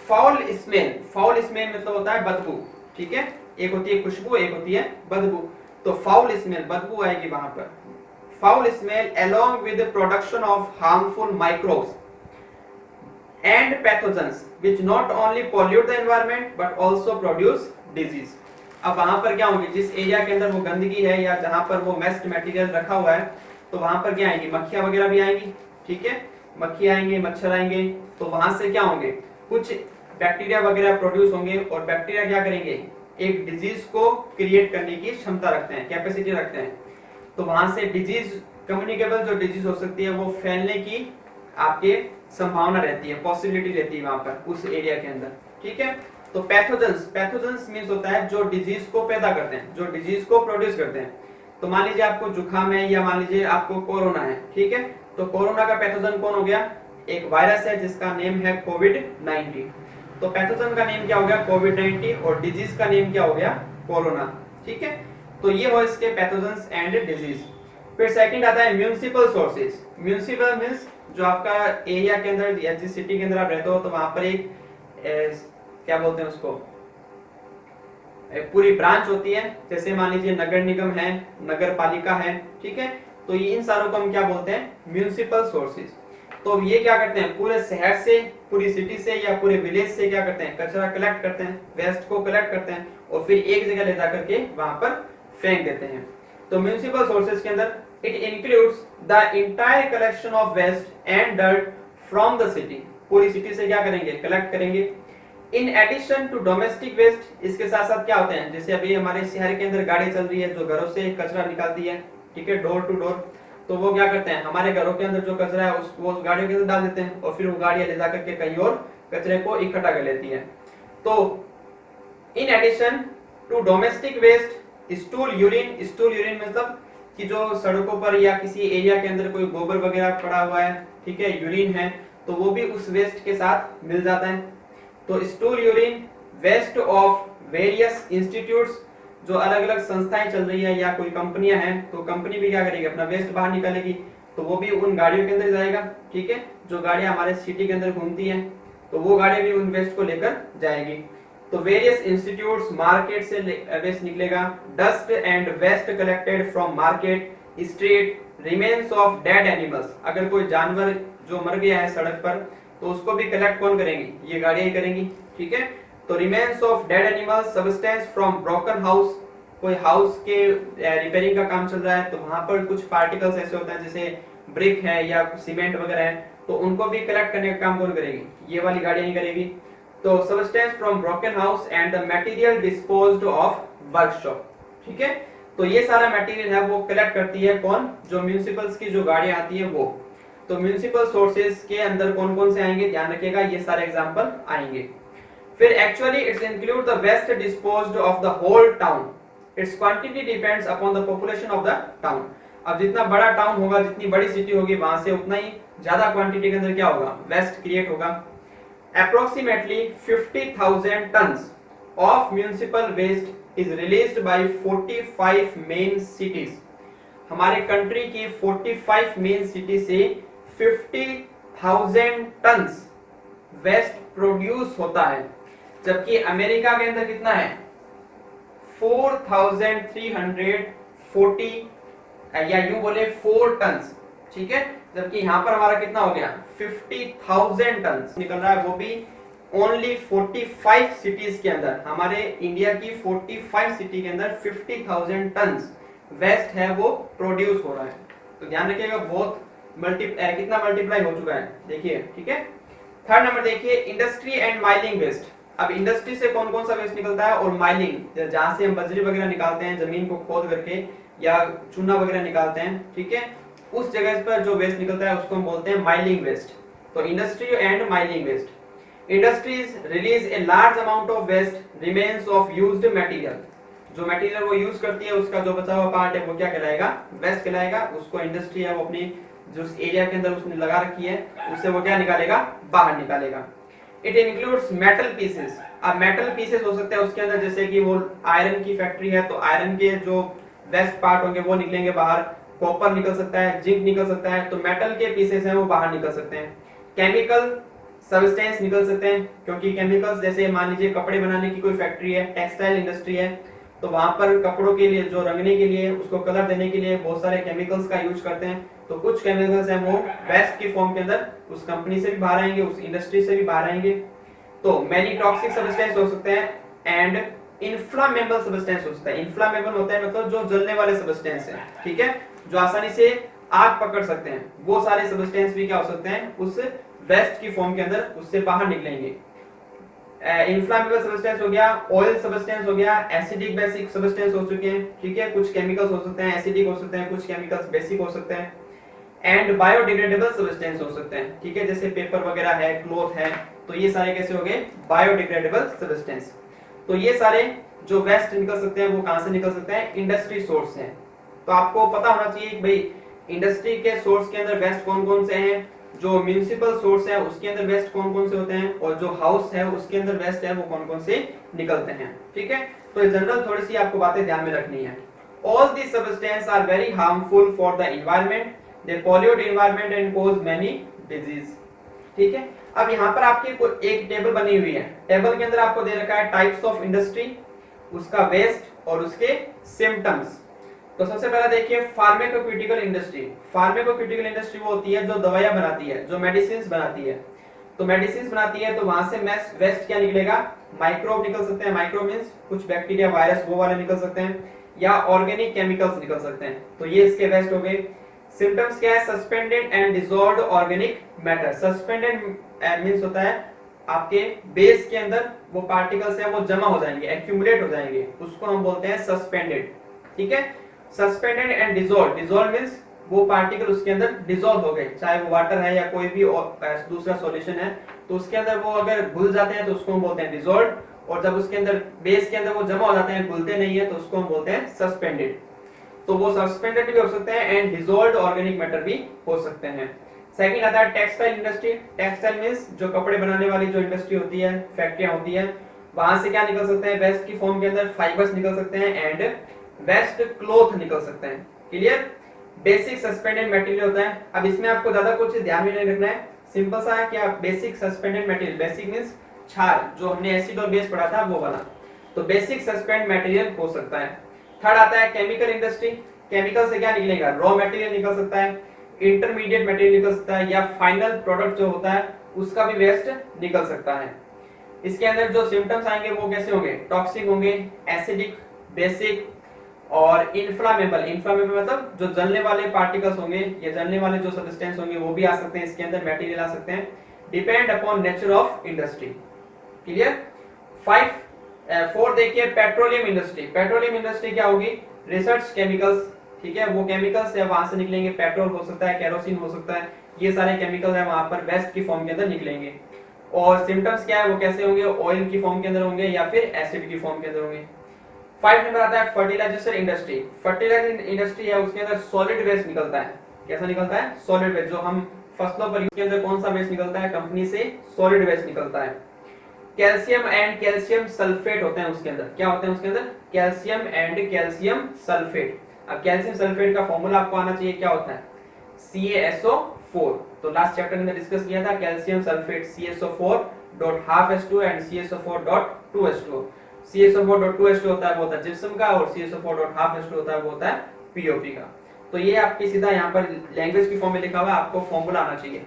foul smell. Foul smell मतलब होता है बदबू, ठीक है। एक होती है खुशबू, एक होती है बदबू। तो फाउल स्मेल, बदबू आएगी वहां पर। Foul smell along with production of harmful microbes and pathogens which not only pollute the environment but also produce disease. अब वहां पर क्या होंगे? जिस एरिया के अंदर वो गंदगी है या जहां पर वो वेस्ट मटेरियल रखा हुआ है, तो वहां पर क्या आएंगी? मक्खियां वगैरह भी आएंगी, ठीक है, मक्खी आएंगे, मच्छर आएंगे। तो वहां से क्या होंगे? कुछ बैक्टीरिया वगैरह प्रोड्यूस होंगे, और बैक्टीरिया क्या करेंगे? एक डिजीज को क्रिएट करने की क्षमता रखते हैं, कैपेसिटी रखते हैं। तो वहां से डिजीज, कम्युनिकेबल जो डिजीज हो सकती है, वो फैलने की आपके संभावना रहती है, पॉसिबिलिटी रहती है वहां पर उस एरिया के अंदर, ठीक है। तो पैथोजेंस, पैथोजेंस मींस होता है जो डिजीज को पैदा करते हैं, जो डिजीज को प्रोड्यूस करते हैं। तो मान लीजिए आपको जुकाम है, या मान लीजिए आपको कोरोना है, ठीक है, तो कोरोना का पैथोजन कौन हो गया? एक वायरस है जिसका नेम है कोविड-19। तो पैथोजन का नेम क्या हो गया? कोविड-19, और डिजीज का नेम क्या हो गया? कोरोना, ठीक। ठीक है। तो ये हो इसके पैथोजेंस एंड डिजीज। फिर सेकंड आता है म्युनिसिपल सोर्सेज। म्युनिसिपल मींस जो आपका एरिया के अंदर या जिस सिटी के अंदर आप रहते हो तो वहां पर एक क्या बोलते हैं उसको, एक पूरी ब्रांच होती है। जैसे मान लीजिए नगर निगम है, नगर पालिका है, ठीक है। तो ये इन सारों को हम क्या बोलते हैं, म्युनिसिपल सोर्सेज। तो ये क्या करते हैं, पूरे शहर से, पूरी सिटी से या पूरे विलेज से क्या करते हैं, कचरा कलेक्ट करते हैं, वेस्ट को कलेक्ट करते हैं और फिर एक जगह ले जाकर के वहां पर फेंक देते हैं। तो म्युनिसिपल सोर्सेज के अंदर it includes the entire collection of waste and dirt from the city. पूरी सिटी से क्या करेंगे, कलेक्ट करेंगे। In addition to domestic waste, इसके साथ साथ क्या होते हैं, जैसे अभी हमारे शहर के अंदर गाड़ी चल रही है जो घरों से कचरा निकालती है, ठीक है, डोर टू डोर। तो वो क्या करते हैं, हमारे घरों के अंदर जो कचरा है वो उस गाड़ियों के अंदर डाल देते हैं और फिर वो गाड़ियां ले जाकर के कहीं और कचरे को इकट्ठा कर लेती है। तो in addition to domestic waste, stool urine, stool urine मतलब कि जो सड़कों पर या किसी एरिया के अंदर कोई गोबर वगैरह पड़ा हुआ है, ठीक है, यूरिन है, तो वो भी उस वेस्ट के साथ मिल जाता है। तो stool urine, waste of various institutes, जो अलग अलग संस्थाएं चल रही है या कोई कंपनियां हैं, तो कंपनी भी क्या करेगी, अपना वेस्ट बाहर निकालेगी, तो वो भी उन गाड़ियों के अंदर जाएगा, ठीक है। जो गाड़ियां हमारे सिटी के अंदर घूमती हैं तो वो गाड़ियां भी उन वेस्ट को लेकर जाएगी। तो वेरियस इंस्टीट्यूट्स, मार्केट से वेस्ट निकलेगा। Dust and waste collected from market, street, remains of dead animals, अगर कोई जानवर जो मर गया है सड़क पर तो उसको भी कलेक्ट कौन करेंगी, ये गाड़ियां ही करेंगी, ठीक है। तो remains of dead animals, substance from broken house, कोई हाउस के रिपेयरिंग का काम चल रहा है तो वहां पर कुछ पार्टिकल्स ऐसे होते हैं जैसे ब्रिक है या सीमेंट वगैरह है, तो उनको भी कलेक्ट करने का काम कौन करेगी, ये वाली गाड़ियां ही करेगी। तो substance from broken house and the material disposed of workshop, ठीक है। तो ये सारा मटेरियल है वो कलेक्ट करती है कौन, जो म्युनिसिपल्स की जो गाड़ियां आती है वो। तो म्युनिसिपल सोर्सेज के अंदर कौन कौन से आएंगे, ध्यान रखिएगा, ये सारे एग्जांपल आएंगे। फिर actually it's include the waste disposed of the whole town, it's quantity depends upon the population of the town. अब जितना बड़ा टाउन होगा, जितनी बड़ी सिटी होगी, वहां से उतना ही ज्यादा क्वांटिटी के अंदर क्या होगा, वेस्ट क्रिएट होगा। Approximately 50,000 tons of municipal waste is released by 45 main cities. हमारे कंट्री की 45 मेन सिटी से 50,000 टन्स वेस्ट प्रोड्यूस होता है, जबकि अमेरिका के अंदर कितना है, 4,340 या यूं बोले 4 टन्स, ठीक है। जबकि यहाँ पर हमारा कितना हो गया, 50,000 टन्स निकल रहा है, वो भी ओनली 45 सिटीज के अंदर। हमारे इंडिया की 45 सिटी के अंदर 50,000 टन्स वेस्ट है वो प्रोड्यूस हो रहा है। तो ध्यान रखिएगा, बहुत कितना मल्टीप्लाई हो चुका है, देखिए, ठीक है। थर्ड नंबर देखिए, इंडस्ट्री एंड माइनिंग वेस्ट। अब इंडस्ट्री से कौन कौन सा वेस्ट निकलता है, और माइनिंग, जहां से हम बजरी वगैरह निकालते हैं, जमीन को खोद करके या चूना वगैरह निकालते हैं, ठीक है, उस जगह पर जो वेस्ट निकलता है उसको हम बोलते हैं माइनिंग वेस्ट। तो industry and mining waste. Industries release a large amount of waste remains of used material, जो मटेरियल वो यूज करती है उसका जो बचा हुआ पार्ट है वो क्या कहलाएगा, वेस्ट कहलाएगा। उसको इंडस्ट्री है वो अपनी जो एरिया के अंदर उसने लगा रखी है उससे वो क्या निकालेगा, बाहर निकालेगा। It includes metal pieces. अब मेटल पीसेस हो सकते हैं उसके अंदर, जैसे कि वो आयरन की फैक्ट्री है तो आयरन के जो वेस्ट पार्ट होंगे वो निकलेंगे बाहर, कॉपर निकल सकता है, जिंक निकल सकता है, तो मेटल के पीसेस हैं वो बाहर निकल सकते हैं। केमिकल सब्सटेंस निकल सकते हैं, क्योंकि केमिकल्स जैसे मान लीजिए कपड़े बनाने की कोई फैक्ट्री है, टेक्सटाइल इंडस्ट्री है, तो वहां पर कपड़ों के लिए जो रंगने के लिए, उसको कलर देने के लिए बहुत सारे केमिकल्स का यूज करते हैं। तो कुछ केमिकल्स हैं वो वेस्ट की फॉर्म के अंदर उस कंपनी से भी बाहर आएंगे, उस इंडस्ट्री से भी बाहर आएंगे। तो मैनी टॉक्सिक सब्सटेंस हो सकते हैं एंड इन्फ्लामेबल सब्सटेंस हो सकता है। इन्फ्लामेबल होता है मतलब जो जलने वाले सब्सटेंस हैं, ठीक है, जो आसानी से आग पकड़ सकते हैं, वो सारे सब्सटेंस भी क्या हो सकते हैं, उस वेस्ट की फॉर्म के अंदर उससे बाहर निकलेंगे। इन्फ्लामेबल सब्सटेंस हो गया, ऑयल सब्सटेंस हो गया, एसिडिक बेसिक सब्सटेंस हो चुके हैं, ठीक है, कुछ केमिकल्स हो सकते हैं एसिडिक हो सकते हैं, कुछ केमिकल्स बेसिक हो सकते हैं, एंड बायोडिग्रेडेबल सब्सटेंस हो सकते हैं, ठीक है, जैसे पेपर वगैरह है, क्लॉथ है, तो ये सारे कैसे हो गए, बायोडिग्रेडेबल सब्सटेंस। तो ये सारे जो वेस्ट निकल सकते हैं वो कहां से निकल सकते हैं, इंडस्ट्री सोर्स हैं। तो आपको पता होना चाहिए कि भाई इंडस्ट्री के सोर्स के अंदर वेस्ट कौन कौन से हैं, जो म्युनिसिपल सोर्स है उसके अंदर वेस्ट कौन कौन से होते हैं, और जो हाउस है उसके अंदर वेस्ट है वो कौन कौन से निकलते हैं, ठीक है। तो जनरल थोड़ी सी आपको बातें ध्यान में रखनी है। All these substance are very harmful for the environment, they pollute environment and cause many disease. ठीक है, अब यहाँ पर आपकी एक टेबल बनी हुई है। टेबल के अंदर आपको दे रखा है टाइप्स ऑफ इंडस्ट्री, उसका वेस्ट और उसके सिम्टम्स। तो सबसे पहला देखिए फार्माकोक्यूटिकल इंडस्ट्री। फार्माकोक्यूटिकल इंडस्ट्री वो होती है जो दवाइयां बनाती है, जो मेडिसिन बनाती है। तो मेडिसिन बनाती है तो वहां से वेस्ट क्या निकलेगा, माइक्रोब निकल सकते हैं। माइक्रोब मींस कुछ बैक्टीरिया वायरस वो वाले निकल सकते हैं, या ऑर्गेनिक केमिकल्स निकल सकते हैं। तो ये इसके वेस्ट हो गए। सिम्टम्स क्या है, suspended and dissolved organic matter. Suspended means होता है आपके बेस के अंदर वो पार्टिकल्स है वो जमा हो जाएंगे, एक्यूमुलेट हो जाएंगे, उसको हम बोलते हैं सस्पेंडेड। ठीक है, suspended and dissolved. Dissolve means वो पार्टिकल उसके अंदर डिसॉल्व हो गए, चाहे वो वाटर है या कोई भी दूसरा सॉल्यूशन है, तो उसके अंदर वो अगर घुल जाते हैं तो उसको हम बोलते हैं डिसॉल्व्ड। और जब उसके अंदर बेस के अंदर वो जमा हो जाते हैं, घुलते नहीं है, तो उसको हम बोलते हैं सस्पेंडेड। तो वो सस्पेंडेड भी हो सकते हैं एंड डिसॉल्व्ड ऑर्गेनिक मैटर भी हो सकते हैं। सेकंड आता है टेक्सटाइल इंडस्ट्री। टेक्सटाइल मींस जो कपड़े बनाने वाली जो इंडस्ट्री होती है, फैक्ट्रियां होती है, वहां से क्या निकल सकते हैं, वेस्ट की फॉर्म के अंदर फाइबर्स निकल सकते हैं एंड वेस्ट क्लॉथ निकल सकते हैं। क्लियर, बेसिक सस्पेंडेड मटेरियल होता है। अब इसमें आपको ज्यादा कुछ ध्यान में नहीं रखना है, सिंपल सा है क्या, basic suspended material. Basic means क्षार, जो हमने एसिड और बेस पढ़ा था वो वाला। तो बेसिक सस्पेंड मटेरियल हो सकता है। थर्ड आता है केमिकल इंडस्ट्री। केमिकल से क्या निकलेगा, रॉ मटेरियल निकल सकता है, इंटरमीडिएट मटेरियल निकल सकता है, या फाइनल प्रोडक्ट जो होता है उसका भी वेस्ट निकल सकता है। इसके अंदर जो सिम्टम्स आएंगे वो कैसे होंगे, टॉक्सिक होंगे, एसिडिक, बेसिक और इन्फ्लामेबल। इन्फ्लामेबल मतलब जो जलने वाले पार्टिकल्स होंगे या जलने वाले जो सब्सटेंस होंगे वो भी आ सकते हैं, इसके अंदर मटेरियल आ सकते हैं, depend upon nature of industry. Clear. 4 देखिए पेट्रोलियम इंडस्ट्री। पेट्रोलियम इंडस्ट्री क्या होगी, रिसर्च केमिकल्स। ठीक है, वो केमिकल्स है वहां से निकलेंगे, पेट्रोल हो सकता है, केरोसिन हो सकता है, ये सारे केमिकल है वहां पर वेस्ट की फॉर्म के अंदर निकलेंगे। और सिम्टम्स क्या है, वो कैसे होंगे, ऑयल की फॉर्म के अंदर होंगे या फिर एसिड की फॉर्म के अंदर होंगे। 5 नंबर आता है फर्टिलाइजेशन इंडस्ट्री। फर्टिलाइजर इंडस्ट्री है, उसके अंदर सॉलिड वेस्ट निकलता है। कैसा निकलता है, सॉलिड वेस्ट, जो हम फसलों पर यूज, के अंदर कौन सा वेस्ट निकलता है, कंपनी से सॉलिड वेस्ट निकलता है। कैल्शियम एंड कैल्शियम सल्फेट होते हैं उसके अंदर। क्या होते हैं उसके अंदर, कैल्शियम एंड कैल्शियम सल्फेट। अब कैल्शियम सल्फेट का फॉर्मूला आपको आना चाहिए, क्या होता है, CaSO4। तो लास्ट चैप्टर में डिस्कस किया था, calcium sulphate CaSO4.12H2 and CaSO4.2H2। CaSO4.2H2 होता है वो होता है जिप्सम का, और CaSO4.12H2 होता है वो होता है POP का। तो ये आपकी सीधा यहाँ पर लैंग्वेज की फॉर्म में लिखा हुआ है, आपको फॉर्मूला आना चाहिए।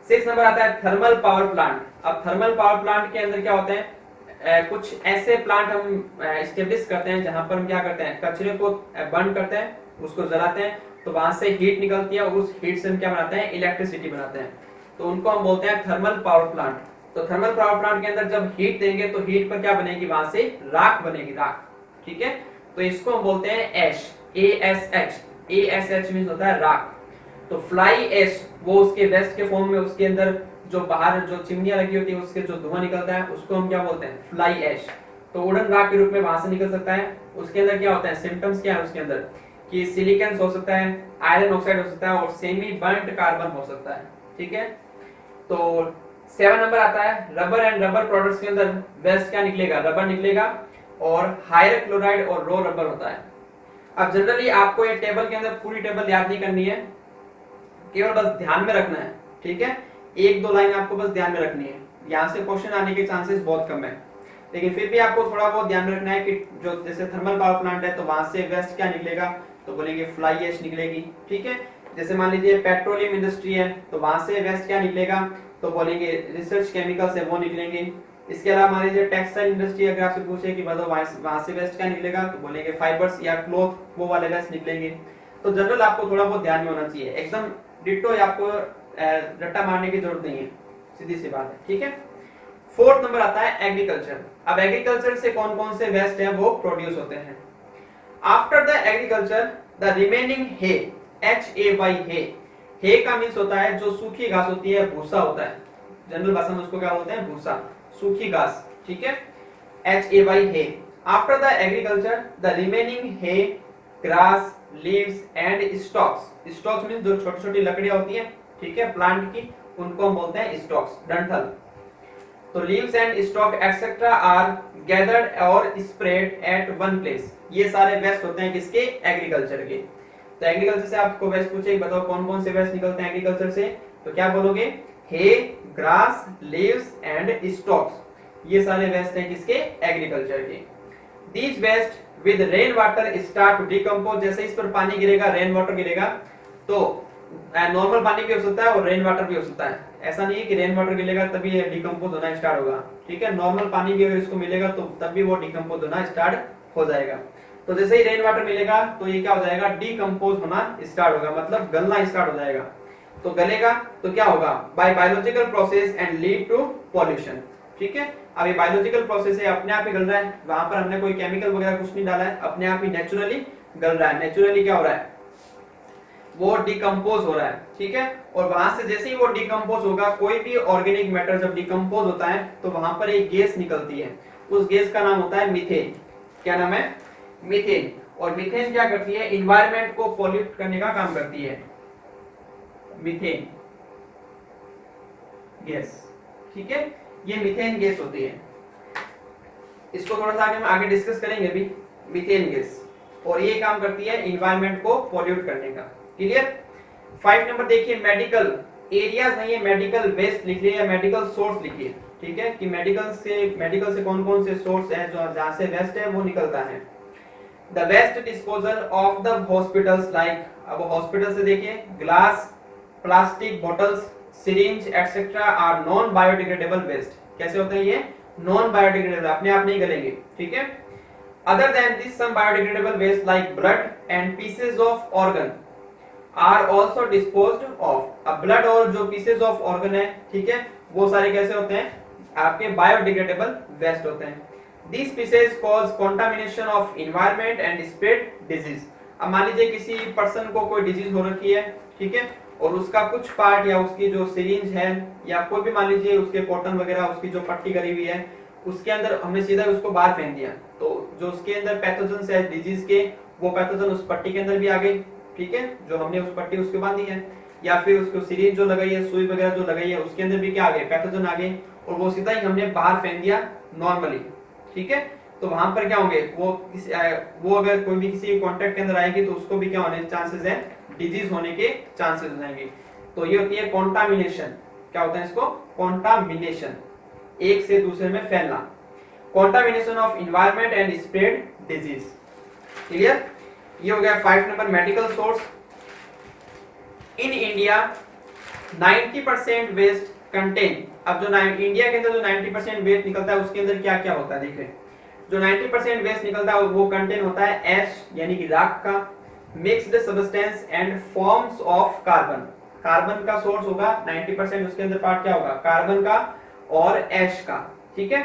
6 नंबर आता है थर्मल पावर प्लांट। अब थर्मल पावर प्लांट के अंदर क्या होते हैं, कुछ ऐसे प्लांट हम एस्टेब्लिश करते हैं जहां पर हम क्या करते हैं, कचरे को बर्न करते हैं, उसको जलाते हैं, तो वहां से हीट निकलती है, उस हीट से हम क्या बनाते हैं, इलेक्ट्रिसिटी बनाते हैं। तो उनको हम बोलते हैं थर्मल पावर प्लांट। तो थर्मल पावर प्लांट के अंदर जब हीट देंगे तो हीट पर क्या बनेगी, वहां से राख बनेगी, राख। ठीक है, तो इसको हम बोलते हैं ऐश, ASH मींस होता है राख। तो फ्लाई ऐश वो उसके वेस्ट के फॉर्म में, उसके अंदर जो बाहर जो चिमनियां लगी होती है उसके जो धुआं निकलता है उसको हम क्या बोलते हैं, फ्लाई ऐश। तो उड़न राख के रूप में वहां से निकल सकता है। उसके अंदर क्या होता है, सिम्टम्स क्या है उसके अंदर, कि सिलिकॉन हो सकता है, आयरन ऑक्साइड हो सकता है और सेमी बर्न्ड कार्बन हो सकता है। ठीक है, तो 7 नंबर आता है रबर एंड रबर प्रोडक्ट्स के अंदर वेस्ट क्या निकलेगा, रबर निकलेगा, और हायर क्लोराइड और रो रबर होता है। अब जनरली आपको ये टेबल के अंदर पूरी टेबल याद नहीं करनी है, केवल बस ध्यान में रखना है। ठीक है, 1-2 लाइन आपको बस ध्यान में रखनी है, यहाँ से क्वेश्चन आने के चांसेस बहुत कम है, लेकिन फिर भी आपको थोड़ा बहुत ध्यान में रखना है कि जो जैसे थर्मल पावर प्लांट है तो वहां से वेस्ट क्या निकलेगा, तो बोलेंगे फ्लाई ऐश निकलेगी। ठीक है, जैसे मान लीजिए पेट्रोलियम इंडस्ट्री है तो वहां से वेस्ट क्या निकलेगा, तो बोलेंगे रिसर्च केमिकल्स है वो निकलेंगे। इसके अलावा मान लीजिए टेक्सटाइल इंडस्ट्री, अगर आपसे पूछे कि बताओ वहां से वेस्ट क्या निकलेगा, तो बोलेंगे फाइबर्स या क्लॉथ, वो वाले वेस्ट निकलेंगे। तो जनरल आपको थोड़ा बहुत ध्यान में होना चाहिए, एकदम डिट्टो आपको रट्टा मारने की जरूरत नहीं है, सीधी सी बात है। ठीक है, 4th नंबर आता है एग्रीकल्चर। अब एग्रीकल्चर से कौन कौन से वेस्ट है वो प्रोड्यूस होते हैं। After the agriculture the remaining hay, HAY hay का मींस होता है जो सूखी घास होती है, भूसा होता है, जनरल भाषा में उसको क्या बोलते हैं, भूसा, सूखी घास। ठीक है, HAY hay. After the agriculture the remaining hay, grass, leaves and stalks. Stalks means जो छोटी छोटी लकड़ियां होती हैं, ठीक है, प्लांट की, उनको हम बोलते हैं स्टॉक्स, डंठल। तो leaves and stalk etcetera are gathered और स्प्रेड एट वन प्लेस। ये सारे वेस्ट होते हैं किसके? एग्रीकल्चर के। तो एग्रीकल्चर से आपको वेस्ट पूछे, बताओ कौन कौन से वेस्ट निकलते हैं एग्रीकल्चर से, तो क्या बोलोगे? Hay, grass, leaves and stalks, ये सारे वेस्ट हैं किसके? एग्रीकल्चर के। These waste with rain water start to decompose, जैसे इस पर पानी गिरेगा, रेन वाटर गिरेगा, तो नॉर्मल पानी भी हो सकता है और रेन वाटर भी हो सकता है। ऐसा नहीं है कि रेन वाटर गिरेगा तभी ये डिकम्पोज होना स्टार्ट होगा, ठीक है? नॉर्मल पानी भी अगर इसको मिलेगा तो तब भी वो डिकम्पोज होना स्टार्ट हो जाएगा। तो जैसे ही रेन वाटर मिलेगा तो ये क्या हो जाएगा? डिकम्पोज होना स्टार्ट होगा, मतलब गलना स्टार्ट हो जाएगा। तो गलेगा तो क्या होगा? By biological process and lead to pollution, ठीक है? अब ये बायोलॉजिकल प्रोसेस है, अपने आप ही गल रहा है, वहां पर हमने कोई केमिकल वगैरह कुछ नहीं डाला है, अपने आप ही नेचुरली गल रहा है। नेचुरली क्या हो रहा है? वो डिकम्पोज हो रहा है, ठीक है? और वहां से जैसे ही वो डिकम्पोज होगा, कोई भी ऑर्गेनिक मैटर जब डिकम्पोज होता है तो वहां पर एक गैस निकलती है, उस गैस का नाम होता है मीथेन। क्या नाम है? मीथेन। और मीथेन क्या करती है? इन्वायरमेंट को पॉल्यूट करने का काम करती है, मीथेन गैस, ठीक है? ये मीथेन गैस होती है। इसको थोड़ा सा हम आगे डिस्कस करेंगे अभी, मीथेन गैस, और ये काम करती है इन्वायरमेंट को पॉल्यूट करने का। क्लियर? 5 नंबर देखिए, मेडिकल एरियाज नहीं है, मेडिकल वेस्ट लिखिए या मेडिकल सोर्स लिखिए, ठीक है? कि मेडिकल से कौन कौन से सोर्स है जो जहां से वेस्ट है वो निकलता है। The waste disposal of the hospitals like, अब हॉस्पिटल से देखिए, glass, plastic bottles, syringe etcetera are non biodegradable waste. कैसे होते हैं ये? नॉन बायोडिग्रेडेबल, अपने आप नहीं गलेंगे, ठीक है? Other than this some biodegradable waste like blood and pieces of organ are also disposed of. अब ब्लड और जो पीसेस ऑफ ऑर्गन है, ठीक है, वो सारे कैसे होते हैं? आपके बायोडिग्रेडेबल वेस्ट होते हैं। These pieces cause contamination of environment and spread disease। अब मान लीजिए किसी पर्सन को कोई डिजीज हो रखी है, ठीक है, और उसका कुछ पार्ट या उसकी जो सिरिंज है या कोई भी मान लीजिए उसके कॉटन वगैरह उसकी जो पट्टी करी हुई है उसके अंदर हमने सीधा उसको बाहर फेंक दिया, तो जो उसके अंदर पैथोजन है डिजीज के, वो पैथोजन उस पट्टी के अंदर भी आ गई, ठीक है, जो हमने उस पट्टी उसके बांधी है, या फिर उसको सिरिंज जो लगाई है, सुई वगैरह जो लगाई है, उसके अंदर भी क्या आ गए? पैथोजन आ गए, और वो सीधा ही हमने बाहर फेंक दिया नॉर्मली, ठीक है? तो वहां पर क्या होंगे? वो अगर कोई भी किसी कांटेक्ट के अंदर आएगी तो उसको भी क्या होने चांसेस है? डिजीज होने के चांसेस हो जाएंगे। तो ये होती है कॉन्टामिनेशन। क्या होता है इसको? कॉन्टामिनेशन, एक से दूसरे में फैलना। Contamination of environment and spread disease. Clear? ये हो गया 5 number, medical source. In India 90% waste contain, अब जो इंडिया के अंदर जो 90% वेस्ट निकलता है उसके अंदर क्या क्या होता है? देखिए, जो 90% वेस्ट निकलता है वो कंटेन होता है एश यानी कि राख का, mixed substance and forms of carbon. Carbon का सोर्स होगा 90%, उसके अंदर पार्ट क्या होगा? कार्बन का और एश का, ठीक है?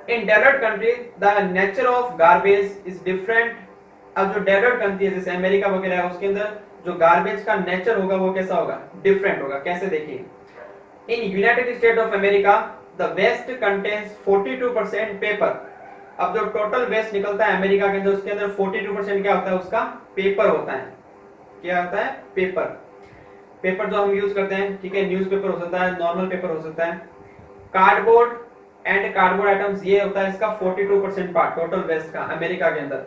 इन developed country the nature of garbage is different. अब जो डेवलप्ड कंट्री है जैसे अमेरिका वगैरह है उसके अंदर जो गार्बेज का नेचर होगा वो कैसा होगा? डिफरेंट होगा। कैसे? देखिए, in United State of America the waste contains 42% paper. अब जो टोटल वेस्ट निकलता है अमेरिका के अंदर उसके अंदर 42% क्या होता है? उसका पेपर होता है। क्या होता है? पेपर। पेपर जो हम यूज करते हैं, ठीक है, न्यूज़पेपर हो सकता है, नॉर्मल पेपर हो सकता है। कार्डबोर्ड एंड कार्डबोर्ड आइटम्स, ये होता है इसका 42% पार्ट टोटल वेस्ट का अमेरिका के अंदर।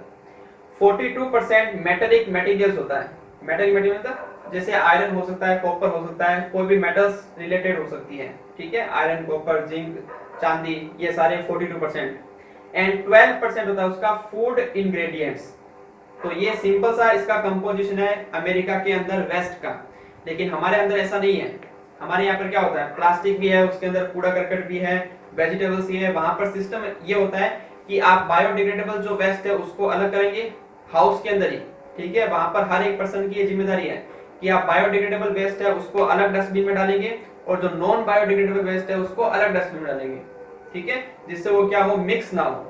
42% मेटेलिक मटेरियल्स होता है। मेटेलिक मटेरियल मतलब जैसे आयरन हो सकता है, कॉपर हो सकता है, कोई भी मेटल्स रिलेटेड हो सकती है, ठीक है, आयरन, कॉपर, जिंक, चांदी, ये सारे 42%। एंड 12% होता है उसका फूड इंग्रेडिएंट्स। तो ये सिंपल सा इसका कंपोजिशन है अमेरिका के अंदर वेस्ट का, लेकिन हमारे अंदर ऐसा नहीं है। हमारे यहाँ पर क्या होता है? प्लास्टिक भी है, उसके अंदर कूड़ा करकट भी है, वेजिटेबल्स भी है। वहां पर सिस्टम ये होता है कि आप बायोडिग्रेडेबल जो वेस्ट है उसको अलग करेंगे हाउस के अंदर ही, ठीक है? वहां पर हर एक पर्सन की ये जिम्मेदारी है कि आप बायोडिग्रेडेबल वेस्ट है उसको अलग डस्टबिन में डालेंगे और जो नॉन बायोडिग्रेडेबल वेस्ट है उसको अलग डस्टबिन में डालेंगे, ठीक है, जिससे वो क्या हो? मिक्स ना हो,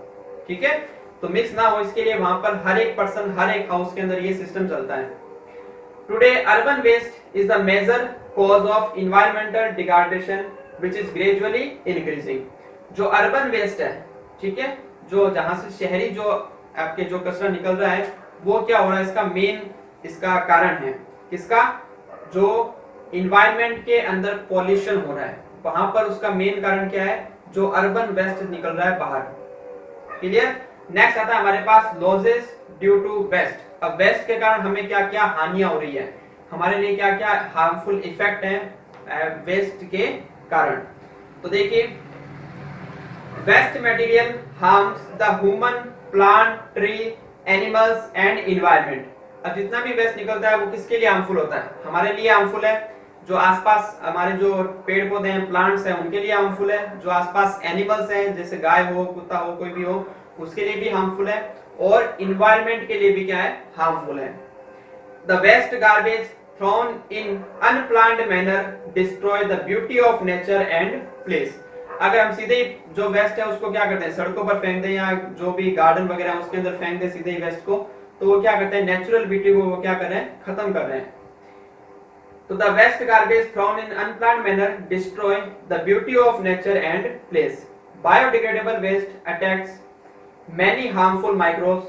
ठीक है? तो मिक्स ना हो इसके लिए वहां पर हर एक पर्सन, हर एक हाउस के अंदर ये सिस्टम चलता है। Today urban waste is the major cause of environmental degradation which is gradually increasing. जो अर्बन वेस्ट है, ठीक है, जो जहां से शहरी जो आपके जो कचरा निकल रहा है वो क्या हो रहा है? इसका मेन इसका कारण है किसका? जो एनवायरमेंट के अंदर पॉल्यूशन हो रहा है, वहां पर उसका मेन कारण क्या है? जो अर्बन वेस्ट निकल रहा है बाहर। क्लियर। नेक्स्ट आता है हमारे पास लॉसेस ड्यू टू वेस्ट। अब वेस्ट के कारण हमें क्या क्या हानियां हो रही है, हमारे लिए क्या क्या हार्मफुल इफेक्ट है वेस्ट के कारण। तो देखिए, waste material harms the human, plant, tree, animals and environment. अब जितना भी वेस्ट निकलता है वो किसके लिए हार्मफुल होता है, हमारे लिए हार्मफुल है। जो आसपास हमारे जो पेड़ पौधे हैं, प्लांट्स हैं, उनके लिए हार्मफुल है। जो आसपास एनिमल्स हैं जैसे गाय हो, कुत्ता हो, कोई भी हो, उसके लिए भी हार्मफुल है। और एनवायरनमेंट के लिए भी क्या है, हार्मफुल है। The waste garbage thrown in unplanned manner destroy the beauty of nature and place. अगर हम सीधे जो वेस्ट है उसको क्या करते हैं, सड़कों पर फेंक दें या जो भी गार्डन वगैरह है उसके अंदर फेंक दें सीधे ही वेस्ट को, तो वो क्या करते हैं, नेचुरल ब्यूटी को वो क्या कर रहे हैं, खत्म कर रहे हैं। तो the waste garbage thrown in unplanned manner destroy the beauty of nature and place. Biodegradable waste attacks many harmful microbes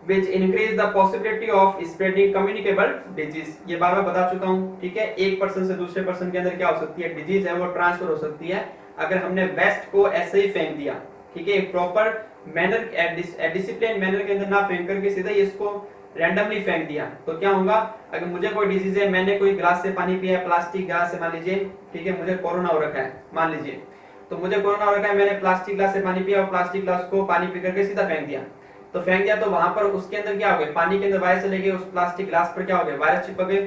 which increase the possibility of spreading communicable disease। ये बार बार बता चुका हूँ, ठीक है। एक पर्सन से दूसरे पर्सन के अंदर क्या हो सकती है, डिजीज है वो ट्रांसफर हो सकती है अगर हमने वेस्ट को ऐसे ही फेंक दिया, ठीक है। एक प्रॉपर मैनर, डिसिप्लिन मैनर के अंदर ना फेंक करके सीधे इसको रैंडमली फेंक दिया तो क्या होगा, अगर मुझे कोई डिजीज है, मैंने कोई ग्लास से पानी पिया है, प्लास्टिक ग्लास से मान लीजिए, ठीक है, मुझे कोरोना हो रखा है मान लीजिए, तो मुझे कोरोना हो रखा है, मैंने प्लास्टिक ग्लास से पानी पिया और प्लास्टिक ग्लास को पानी पी करके सीधा फेंक दिया, तो फेंक दिया तो वहां पर उसके अंदर क्या हो गया, पानी के अंदर वायरस चले गए, उस प्लास्टिक ग्लास पर क्या हो गया, वायरस चिपक गए।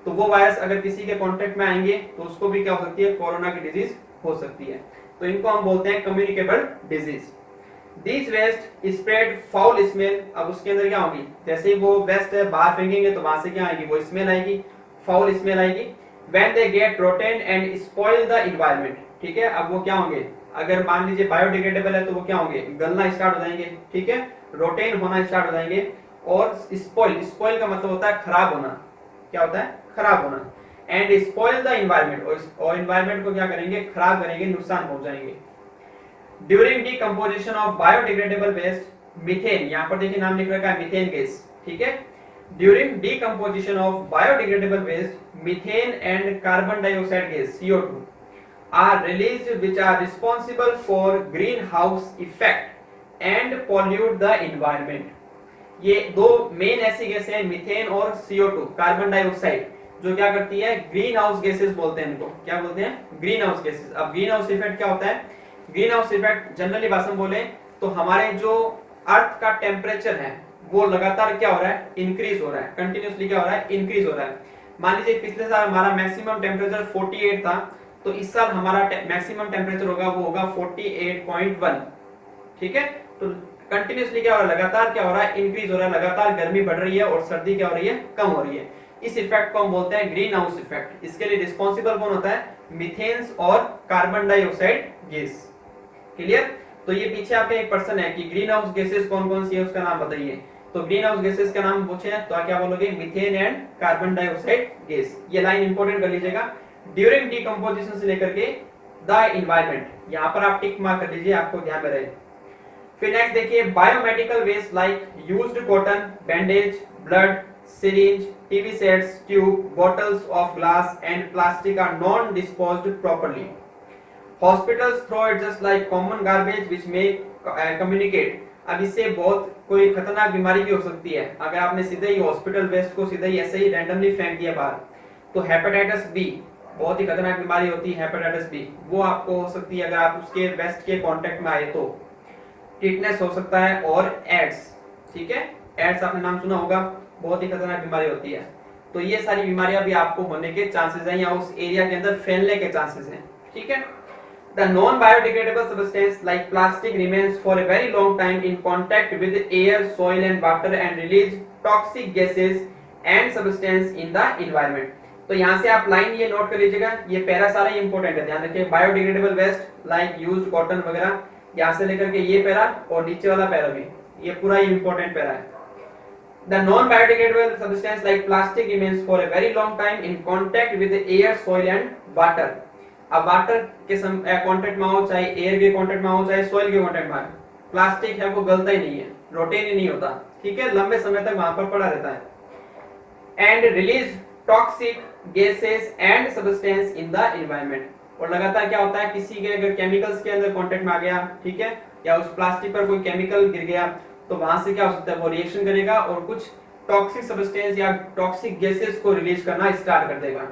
तो वो वायरस अगर किसी के कांटेक्ट में आएंगे तो उसको भी क्या हो सकती है, कोरोना की डिजीज हो सकती है। तो इनको हम बोलते हैं communicable disease. This waste spread foul smell. अब उसके अंदर क्या होगी, जैसे ही वो वेस्ट है बाहर फेंकेंगे तो वहां से क्या आएगी, वो स्मेल आएगी, फाउल स्मेल आएगी। When they get rotten and spoil the environment, ठीक है। अब वो क्या होंगे, अगर मान लीजिए बायोडिग्रेडेबल है तो वो क्या होंगे, गलना स्टार्ट हो जाएंगे, ठीक है, रोटेन होना स्टार्ट हो जाएंगे। और स्पॉइल, स्पॉइल का मतलब होता है खराब होना, क्या होता है, खराब होना। एंड स्पॉइल द एनवायरनमेंट, और एनवायरनमेंट को क्या करेंगे, खराब करेंगे, नुकसान पहुंचाएंगे। During decomposition of biodegradable waste methane, यहाँ पर देखिए नाम लिख रखा है मीथेन गैस, ठीक है। During decomposition of biodegradable waste methane and carbon dioxide gas CO2 are released which are responsible for greenhouse effect and pollute the environment। ये दो मेन ऐसी गैसें हैं, मीथेन और CO2, कार्बन डाइऑक्साइड, जो क्या करती है, ग्रीन हाउस गैसेस बोलते हैं इनको, क्या बोलते हैं, ग्रीन हाउस गैसेस। अब ग्रीन हाउस इफेक्ट क्या होता है, ग्रीन हाउस इफेक्ट जनरली भाषा में बोले तो हमारे जो अर्थ का टेम्परेचर है वो लगातार क्या हो रहा है, इंक्रीज हो रहा है, कंटिन्यूसली क्या हो रहा है, इंक्रीज हो रहा है। मान लीजिए पिछले साल हमारा मैक्सिमम टेम्परेचर 48 था, तो इस साल हमारा मैक्सिमम टेम्परेचर होगा, वो होगा 48.1, ठीक है। तो कंटिन्यूसली क्या हो रहा है, लगातार क्या हो रहा है, इंक्रीज हो रहा है, लगातार गर्मी बढ़ रही है और सर्दी क्या हो रही है, कम हो रही है। इस इफेक्ट को हम बोलते हैं ग्रीन हाउस इफेक्ट। इसके लिए रिस्पॉन्सिबल कौन होता है, मीथेन्स और कार्बन डाइऑक्साइड गैस। क्लियर। तो ये पीछे आपके एक पर्सन है कि ग्रीन हाउस गैसेस कौन कौन सी है, उसका नाम बताइए। तो ग्रीन हाउस गैसेस का नाम पूछे तो क्या बोलोगे, methane and carbon dioxide gas. ये लाइन इंपॉर्टेंट कर लीजिएगा, ड्यूरिंग डीकंपोजिशन से लेकर के द एनवायरनमेंट, यहां पर आप टिक मार्क कर लीजिए, आपको ध्यान में रहे। फिर नेक्स्ट देखिए, biomedical waste like used cotton, bandage, blood, syringe, TV sets, tube, bottles of glass and plastic are non disposed properly. Hospitals throw it just like common garbage which may communicate. अब इससे बहुत कोई खतरनाक बीमारी भी हो सकती है अगर आपने सीधे ही हॉस्पिटल वेस्ट को सीधे ही ऐसे ही रैंडमली फेंक दिया बाहर। तो हेपेटाइटिस बी बहुत ही खतरनाक बीमारी होती है, हेपेटाइटिस बी, वो आपको हो सकती है अगर आप उसके वेस्ट के कांटेक्ट में आए तो। टिटनेस हो सकता है और एड्स, ठीक है, एड्स आपने नाम सुना होगा, बहुत ही खतरनाक बीमारी होती है। तो ये सारी बीमारियां भी आपको होने के चांसेस हैं या उस एरिया के अंदर फैलने के चांसेस हैं, ठीक है। The non-biodegradable substance like plastic remains for a very long time in contact with air, soil and water and release toxic gases and substance in the environment। तो यहाँ से आप लाइन ये नोट कर लीजिएगा, ये पैरा सारा ही इंपॉर्टेंट है, ध्यान रखिए। Biodegradable waste like used cotton वगैरह, यहाँ से लेकर के ये पैरा और नीचे वाला पैरा भी, ये पूरा ही इंपॉर्टेंट पैरा है। The non-biodegradable substance like plastic remains for a very long time in contact with air, soil and water। अब वाटर के कांटेक्ट में हो, चाहे एयर के कांटेक्ट में हो, चाहे सॉइल के कांटेक्ट में हो, प्लास्टिक है वो गलता ही नहीं है, रोटेन ही नहीं होता, ठीक है, लंबे समय तक वहां पर पड़ा रहता है। And release toxic gases and substance in the environment. और लगातार क्या होता है, किसी के अगर केमिकल्स के अंदर कांटेक्ट में आ गया, ठीक है, या उस प्लास्टिक पर कोई केमिकल गिर गया, तो वहां से क्या हो सकता है, वो रिएक्शन करेगा और कुछ टॉक्सिक सब्सटेंस या टॉक्सिक गैसेस को रिलीज करना स्टार्ट कर देगा।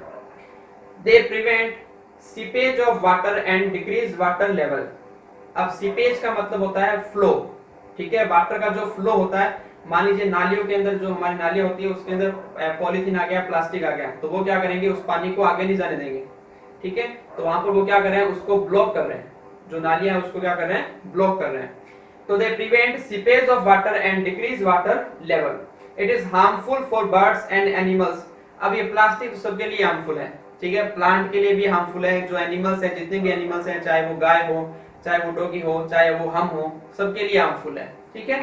They prevent seepage of water and decrease water level. अब सीपेज का मतलब होता है फ्लो, ठीक है, वाटर का जो फ्लो होता है, मान लीजिए नालियों के अंदर जो हमारी नालियां होती है उसके अंदर पॉलीथीन आ गया, प्लास्टिक आ गया, तो वो क्या करेंगे, उस पानी को आगे नहीं जाने देंगे, ठीक है, तो वहां पर वो क्या कर रहे हैं, उसको ब्लॉक कर रहे हैं, जो नालियां है उसको क्या कर रहे हैं, ब्लॉक कर रहे हैं। तो they prevent seepage of water and decrease water level. It is harmful for birds and animals. अब ये प्लास्टिक सबके लिए हार्मफुल है, ठीक है, प्लांट के लिए भी हार्मफुल है, जो एनिमल्स है, जितने भी एनिमल्स हैं, चाहे वो गाय हो, चाहे वो डॉगी हो, चाहे वो हम हो, सबके लिए हार्मफुल है, ठीक है।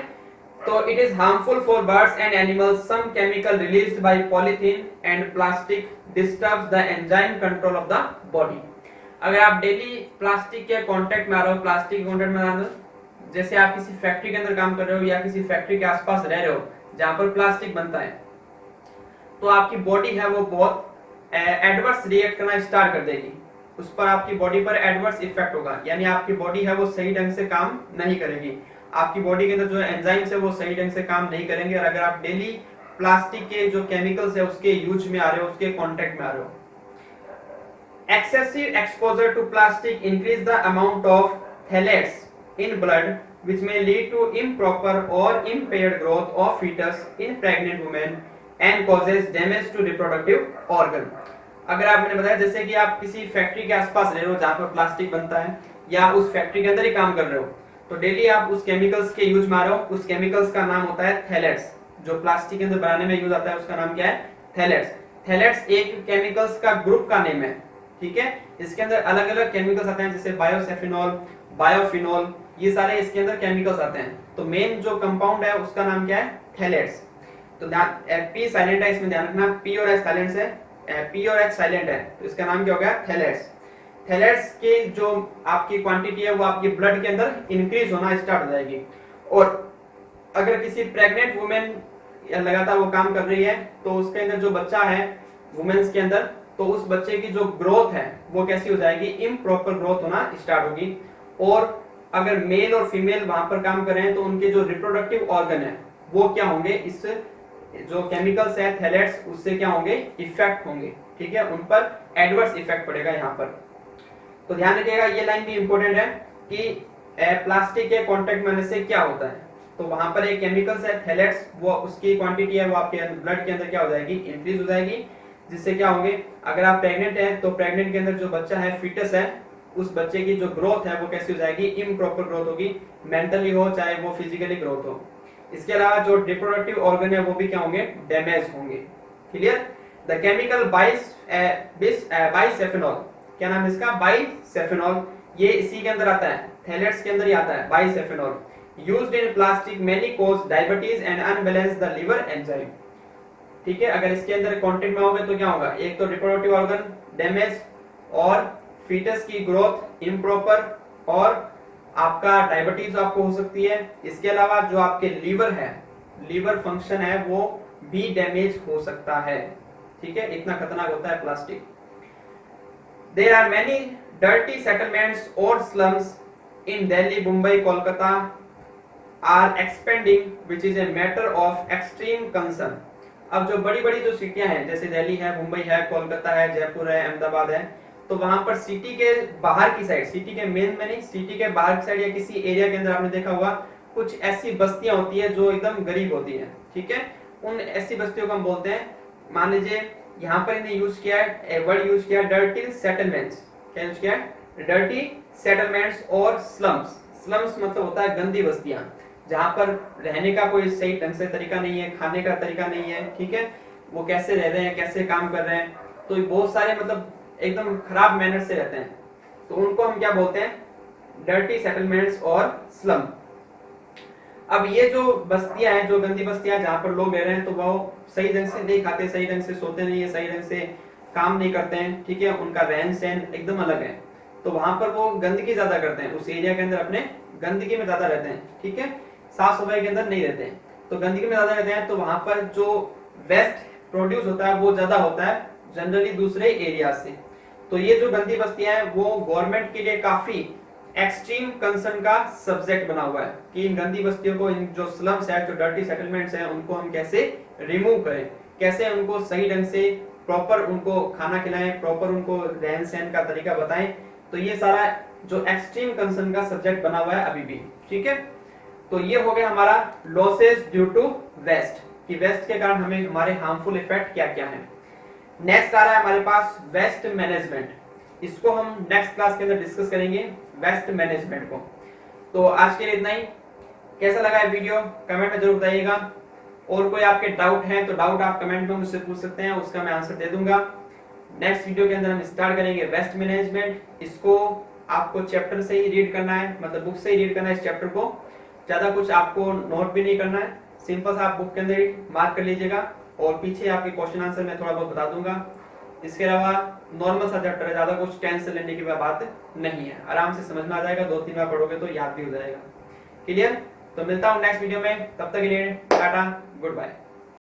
तो it is harmful for birds and animals. Some chemical released by polythene and plastic disturbs the enzyme control of the body. अगर आप डेली प्लास्टिक के कांटेक्ट में आ रहे हो, प्लास्टिक के कांटेक्ट में आ रहे हो, जैसे आप किसी फैक्ट्री के अंदर काम कर रहे हो या किसी फैक्ट्री के आसपास रह रहे हो जहां पर प्लास्टिक बनता है, तो आपकी बॉडी है वो बहुत एडवर्स रिएक्ट करना स्टार्ट कर देगी, उस पर आपकी बॉडी पर एडवर्स इफेक्ट होगा, यानी आपकी बॉडी है वो सही ढंग से काम नहीं करेगी, आपकी बॉडी के अंदर जो एंजाइम्स है वो सही ढंग से काम नहीं करेंगे। और अगर आप डेली प्लास्टिक के जो केमिकल्स है उसके यूज में आ रहे हो, उसके कांटेक्ट में आ रहे हो। Excessive exposure to plastic increase the amount of phthalates in blood, which may lead to improper or impaired growth of fetus in pregnant women and causes damage to reproductive organ। अगर आप, मैंने बताया जैसे कि आप किसी फैक्ट्री के आसपास रह रहे हो जहाँ पर प्लास्टिक बनता है, या उस फैक्ट्री के अंदर ही काम कर रहे हो, तो डेली आप उस केमिकल्स के यूज में आ रहे हो, उस केमिकल्स का नाम होता है थैलेट्स। जो प्लास्टिक के अंदर बनाने में यूज आता है उसका नाम क्या है, थैलेट्स। थैलेट्स एक केमिकल्स का ग्रुप का नेम है, ठीक है, इसके अंदर अलग अलग केमिकल्स आते हैं, जैसे बायोसेफिनॉल, बायोफिनॉल, ये सारे इसके अंदर केमिकल्स आते हैं। तो मेन जो कंपाउंड है उसका नाम क्या है, थैलेट्स। तो पी साइलेंट है, इसमें ध्यान रखना, पी और एच साइलेंट है, पी और एच साइलेंट है, तो इसका नाम क्या हो गया, थैलेट्स। थैलेट्स की जो आपकी क्वांटिटी है वो आपकी ब्लड के अंदर इंक्रीज होना स्टार्ट हो जाएगी। और अगर किसी प्रेग्नेंट वुमेन लगातार वो काम कर रही है, तो उसके अंदर जो बच्चा है वुमेन्स के अंदर, तो उस बच्चे की जो ग्रोथ है वो कैसी हो जाएगी, इम्प्रॉपर ग्रोथ होना स्टार्ट होगी। और अगर मेल और फीमेल वहां पर काम कर रहे हैं तो उनके जो रिप्रोडक्टिव ऑर्गन है वो क्या होंगे, इस जो केमिकल्स है थैलेट्स उससे क्या होंगे, इफेक्ट होंगे, ठीक है, उन पर एडवर्स इफेक्ट पड़ेगा यहाँ पर। तो ध्यान रखिएगा, ये लाइन भी इंपॉर्टेंट है कि प्लास्टिक के कांटेक्ट में आने से क्या होता है। तो वहां पर एक केमिकल्स है थैलेट्स, वो उसकी क्वांटिटी है वो आपके ब्लड के अंदर क्या हो जाएगी, इंक्रीज हो जाएगी, जिससे क्या होंगे, अगर आप प्रेग्नेंट हैं तो प्रेग्नेंट के अंदर जो बच्चा है, फीटस है, उस बच्चे की जो ग्रोथ है वो कैसी हो जाएगी, इम्प्रॉपर ग्रोथ होगी, मेंटली हो चाहे वो फिजिकली ग्रोथ हो। इसके अलावा जो रिप्रोडक्टिव ऑर्गन है वो भी क्या होंगे, डैमेज होंगे। क्लियर। द केमिकल बाइसेफिनॉल, क्या नाम है इसका, बाइसेफिनॉल, ये इसी के अंदर आता है, थैलेट्स के अंदर ही आता है bisphenol. Used in plastic many cause diabetes and unbalance the liver enzyme. ठीक है, अगर इसके अंदर कांटेक्ट में होगा तो क्या होगा, एक तो रिप्रोडक्टिव ऑर्गन डैमेज, और फीटस की ग्रोथ इम्प्रॉपर, और आपका डायबिटीज आपको हो सकती है। इसके अलावा जो आपके लीवर है, लीवर फंक्शन है वो भी डैमेज हो सकता है। ठीक है, इतना खतरनाक होता है plastic. There are many dirty settlements और slums in Delhi, Mumbai, Kolkata are expanding which is a matter of extreme concern. अब जो बड़ी बड़ी जो सिटियां हैं, जैसे दिल्ली है, मुंबई है, कोलकाता है, जयपुर है, अहमदाबाद है, तो वहां पर सिटी के बाहर की साइड, सिटी के मेन में नहीं, सिटी के बाहर की साइड या किसी एरिया के अंदर आपने देखा होगा कुछ ऐसी बस्तियां होती है जो एकदम गरीब होती है। ठीक है, उन ऐसी बस्तियों को हम बोलते हैं, मान लीजिए यहाँ पर इन्हें यूज किया है, वर्ड यूज किया डर्टी सेटलमेंट्स। क्या यूज किया है, डर्टी सेटलमेंट्स और स्लम्स। स्लम्स मतलब होता है गंदी बस्तियां, जहां पर रहने का कोई सही ढंग से तरीका नहीं है, खाने का तरीका नहीं है। ठीक है, वो कैसे रह रहे हैं, कैसे काम कर रहे हैं, तो बहुत सारे मतलब एकदम खराब मैनर से रहते हैं, तो उनको हम क्या बोलते हैं, डर्टी सेटलमेंट्स और स्लम। अब ये जो बस्तियां हैं, जो गंदी बस्तियां जहां पर लोग रह रहे हैं, तो वो सही ढंग से नहीं खाते, सही ढंग से सोते नहीं है, सही ढंग से काम नहीं करते हैं। ठीक है, उनका रहन सहन एकदम अलग है, तो वहां पर वो गंदगी ज्यादा करते हैं, उस एरिया के अंदर अपने गंदगी में ज्यादा रहते हैं। ठीक है, साफ सफाई के अंदर नहीं रहते हैं, तो गंदगी में ज्यादा रहते हैं, तो वहां पर जो वेस्ट प्रोड्यूस होता है वो ज्यादा होता है जनरली दूसरे एरिया से। तो ये जो गंदी बस्तियां हैं वो गवर्नमेंट के लिए काफी एक्सट्रीम कंसर्न का सब्जेक्ट बना हुआ है कि इन गंदी बस्तियों को, इन जो स्लम्स है, जो डर्टी सेटलमेंट्स हैं, उनको हम कैसे रिमूव करें, कैसे उनको सही ढंग से प्रॉपर उनको खाना खिलाएं, प्रॉपर उनको रहन सहन का तरीका बताएं। तो ये सारा जो एक्सट्रीम कंसर्न का सब्जेक्ट बना हुआ है अभी भी, ठीक है। तो ये हो गया हमारा लॉसेस ड्यू टू वेस्ट, कि वेस्ट के कारण हमें हमारे हार्मफुल इफेक्ट क्या क्या है। नेक्स्ट आ रहा है हमारे पास वेस्ट मैनेजमेंट। इसको हम नेक्स्ट क्लास के अंदर डिस्कस करेंगे, वेस्ट मैनेजमेंट को। तो आज के लिए इतना ही। कैसा लगा ये वीडियो कमेंट में जरूर बताइएगा, और कोई आपके डाउट हैं तो डाउट आप कमेंट में मुझसे पूछ सकते हैं, उसका मैं आंसर दे दूंगा। नेक्स्ट वीडियो के अंदर हम स्टार्ट करेंगे वेस्ट मैनेजमेंट। इसको आपको चैप्टर से ही रीड करना है, मतलब बुक से ही रीड करना है इस चैप्टर को, ज्यादा कुछ आपको नोट भी नहीं करना है, सिंपल सा आप बुक के अंदर ही मार्क कर लीजिएगा, और पीछे आपके क्वेश्चन आंसर मैं थोड़ा बहुत बता दूंगा। इसके अलावा नॉर्मल सा चैप्टर है, ज्यादा कुछ टेंशन लेने की बात नहीं है, आराम से समझ में आ जाएगा, 2-3 बार पढ़ोगे तो याद भी हो जाएगा। क्लियर? तो मिलता हूँ नेक्स्ट वीडियो में, तब तक के लिए टाटा, गुड बाय।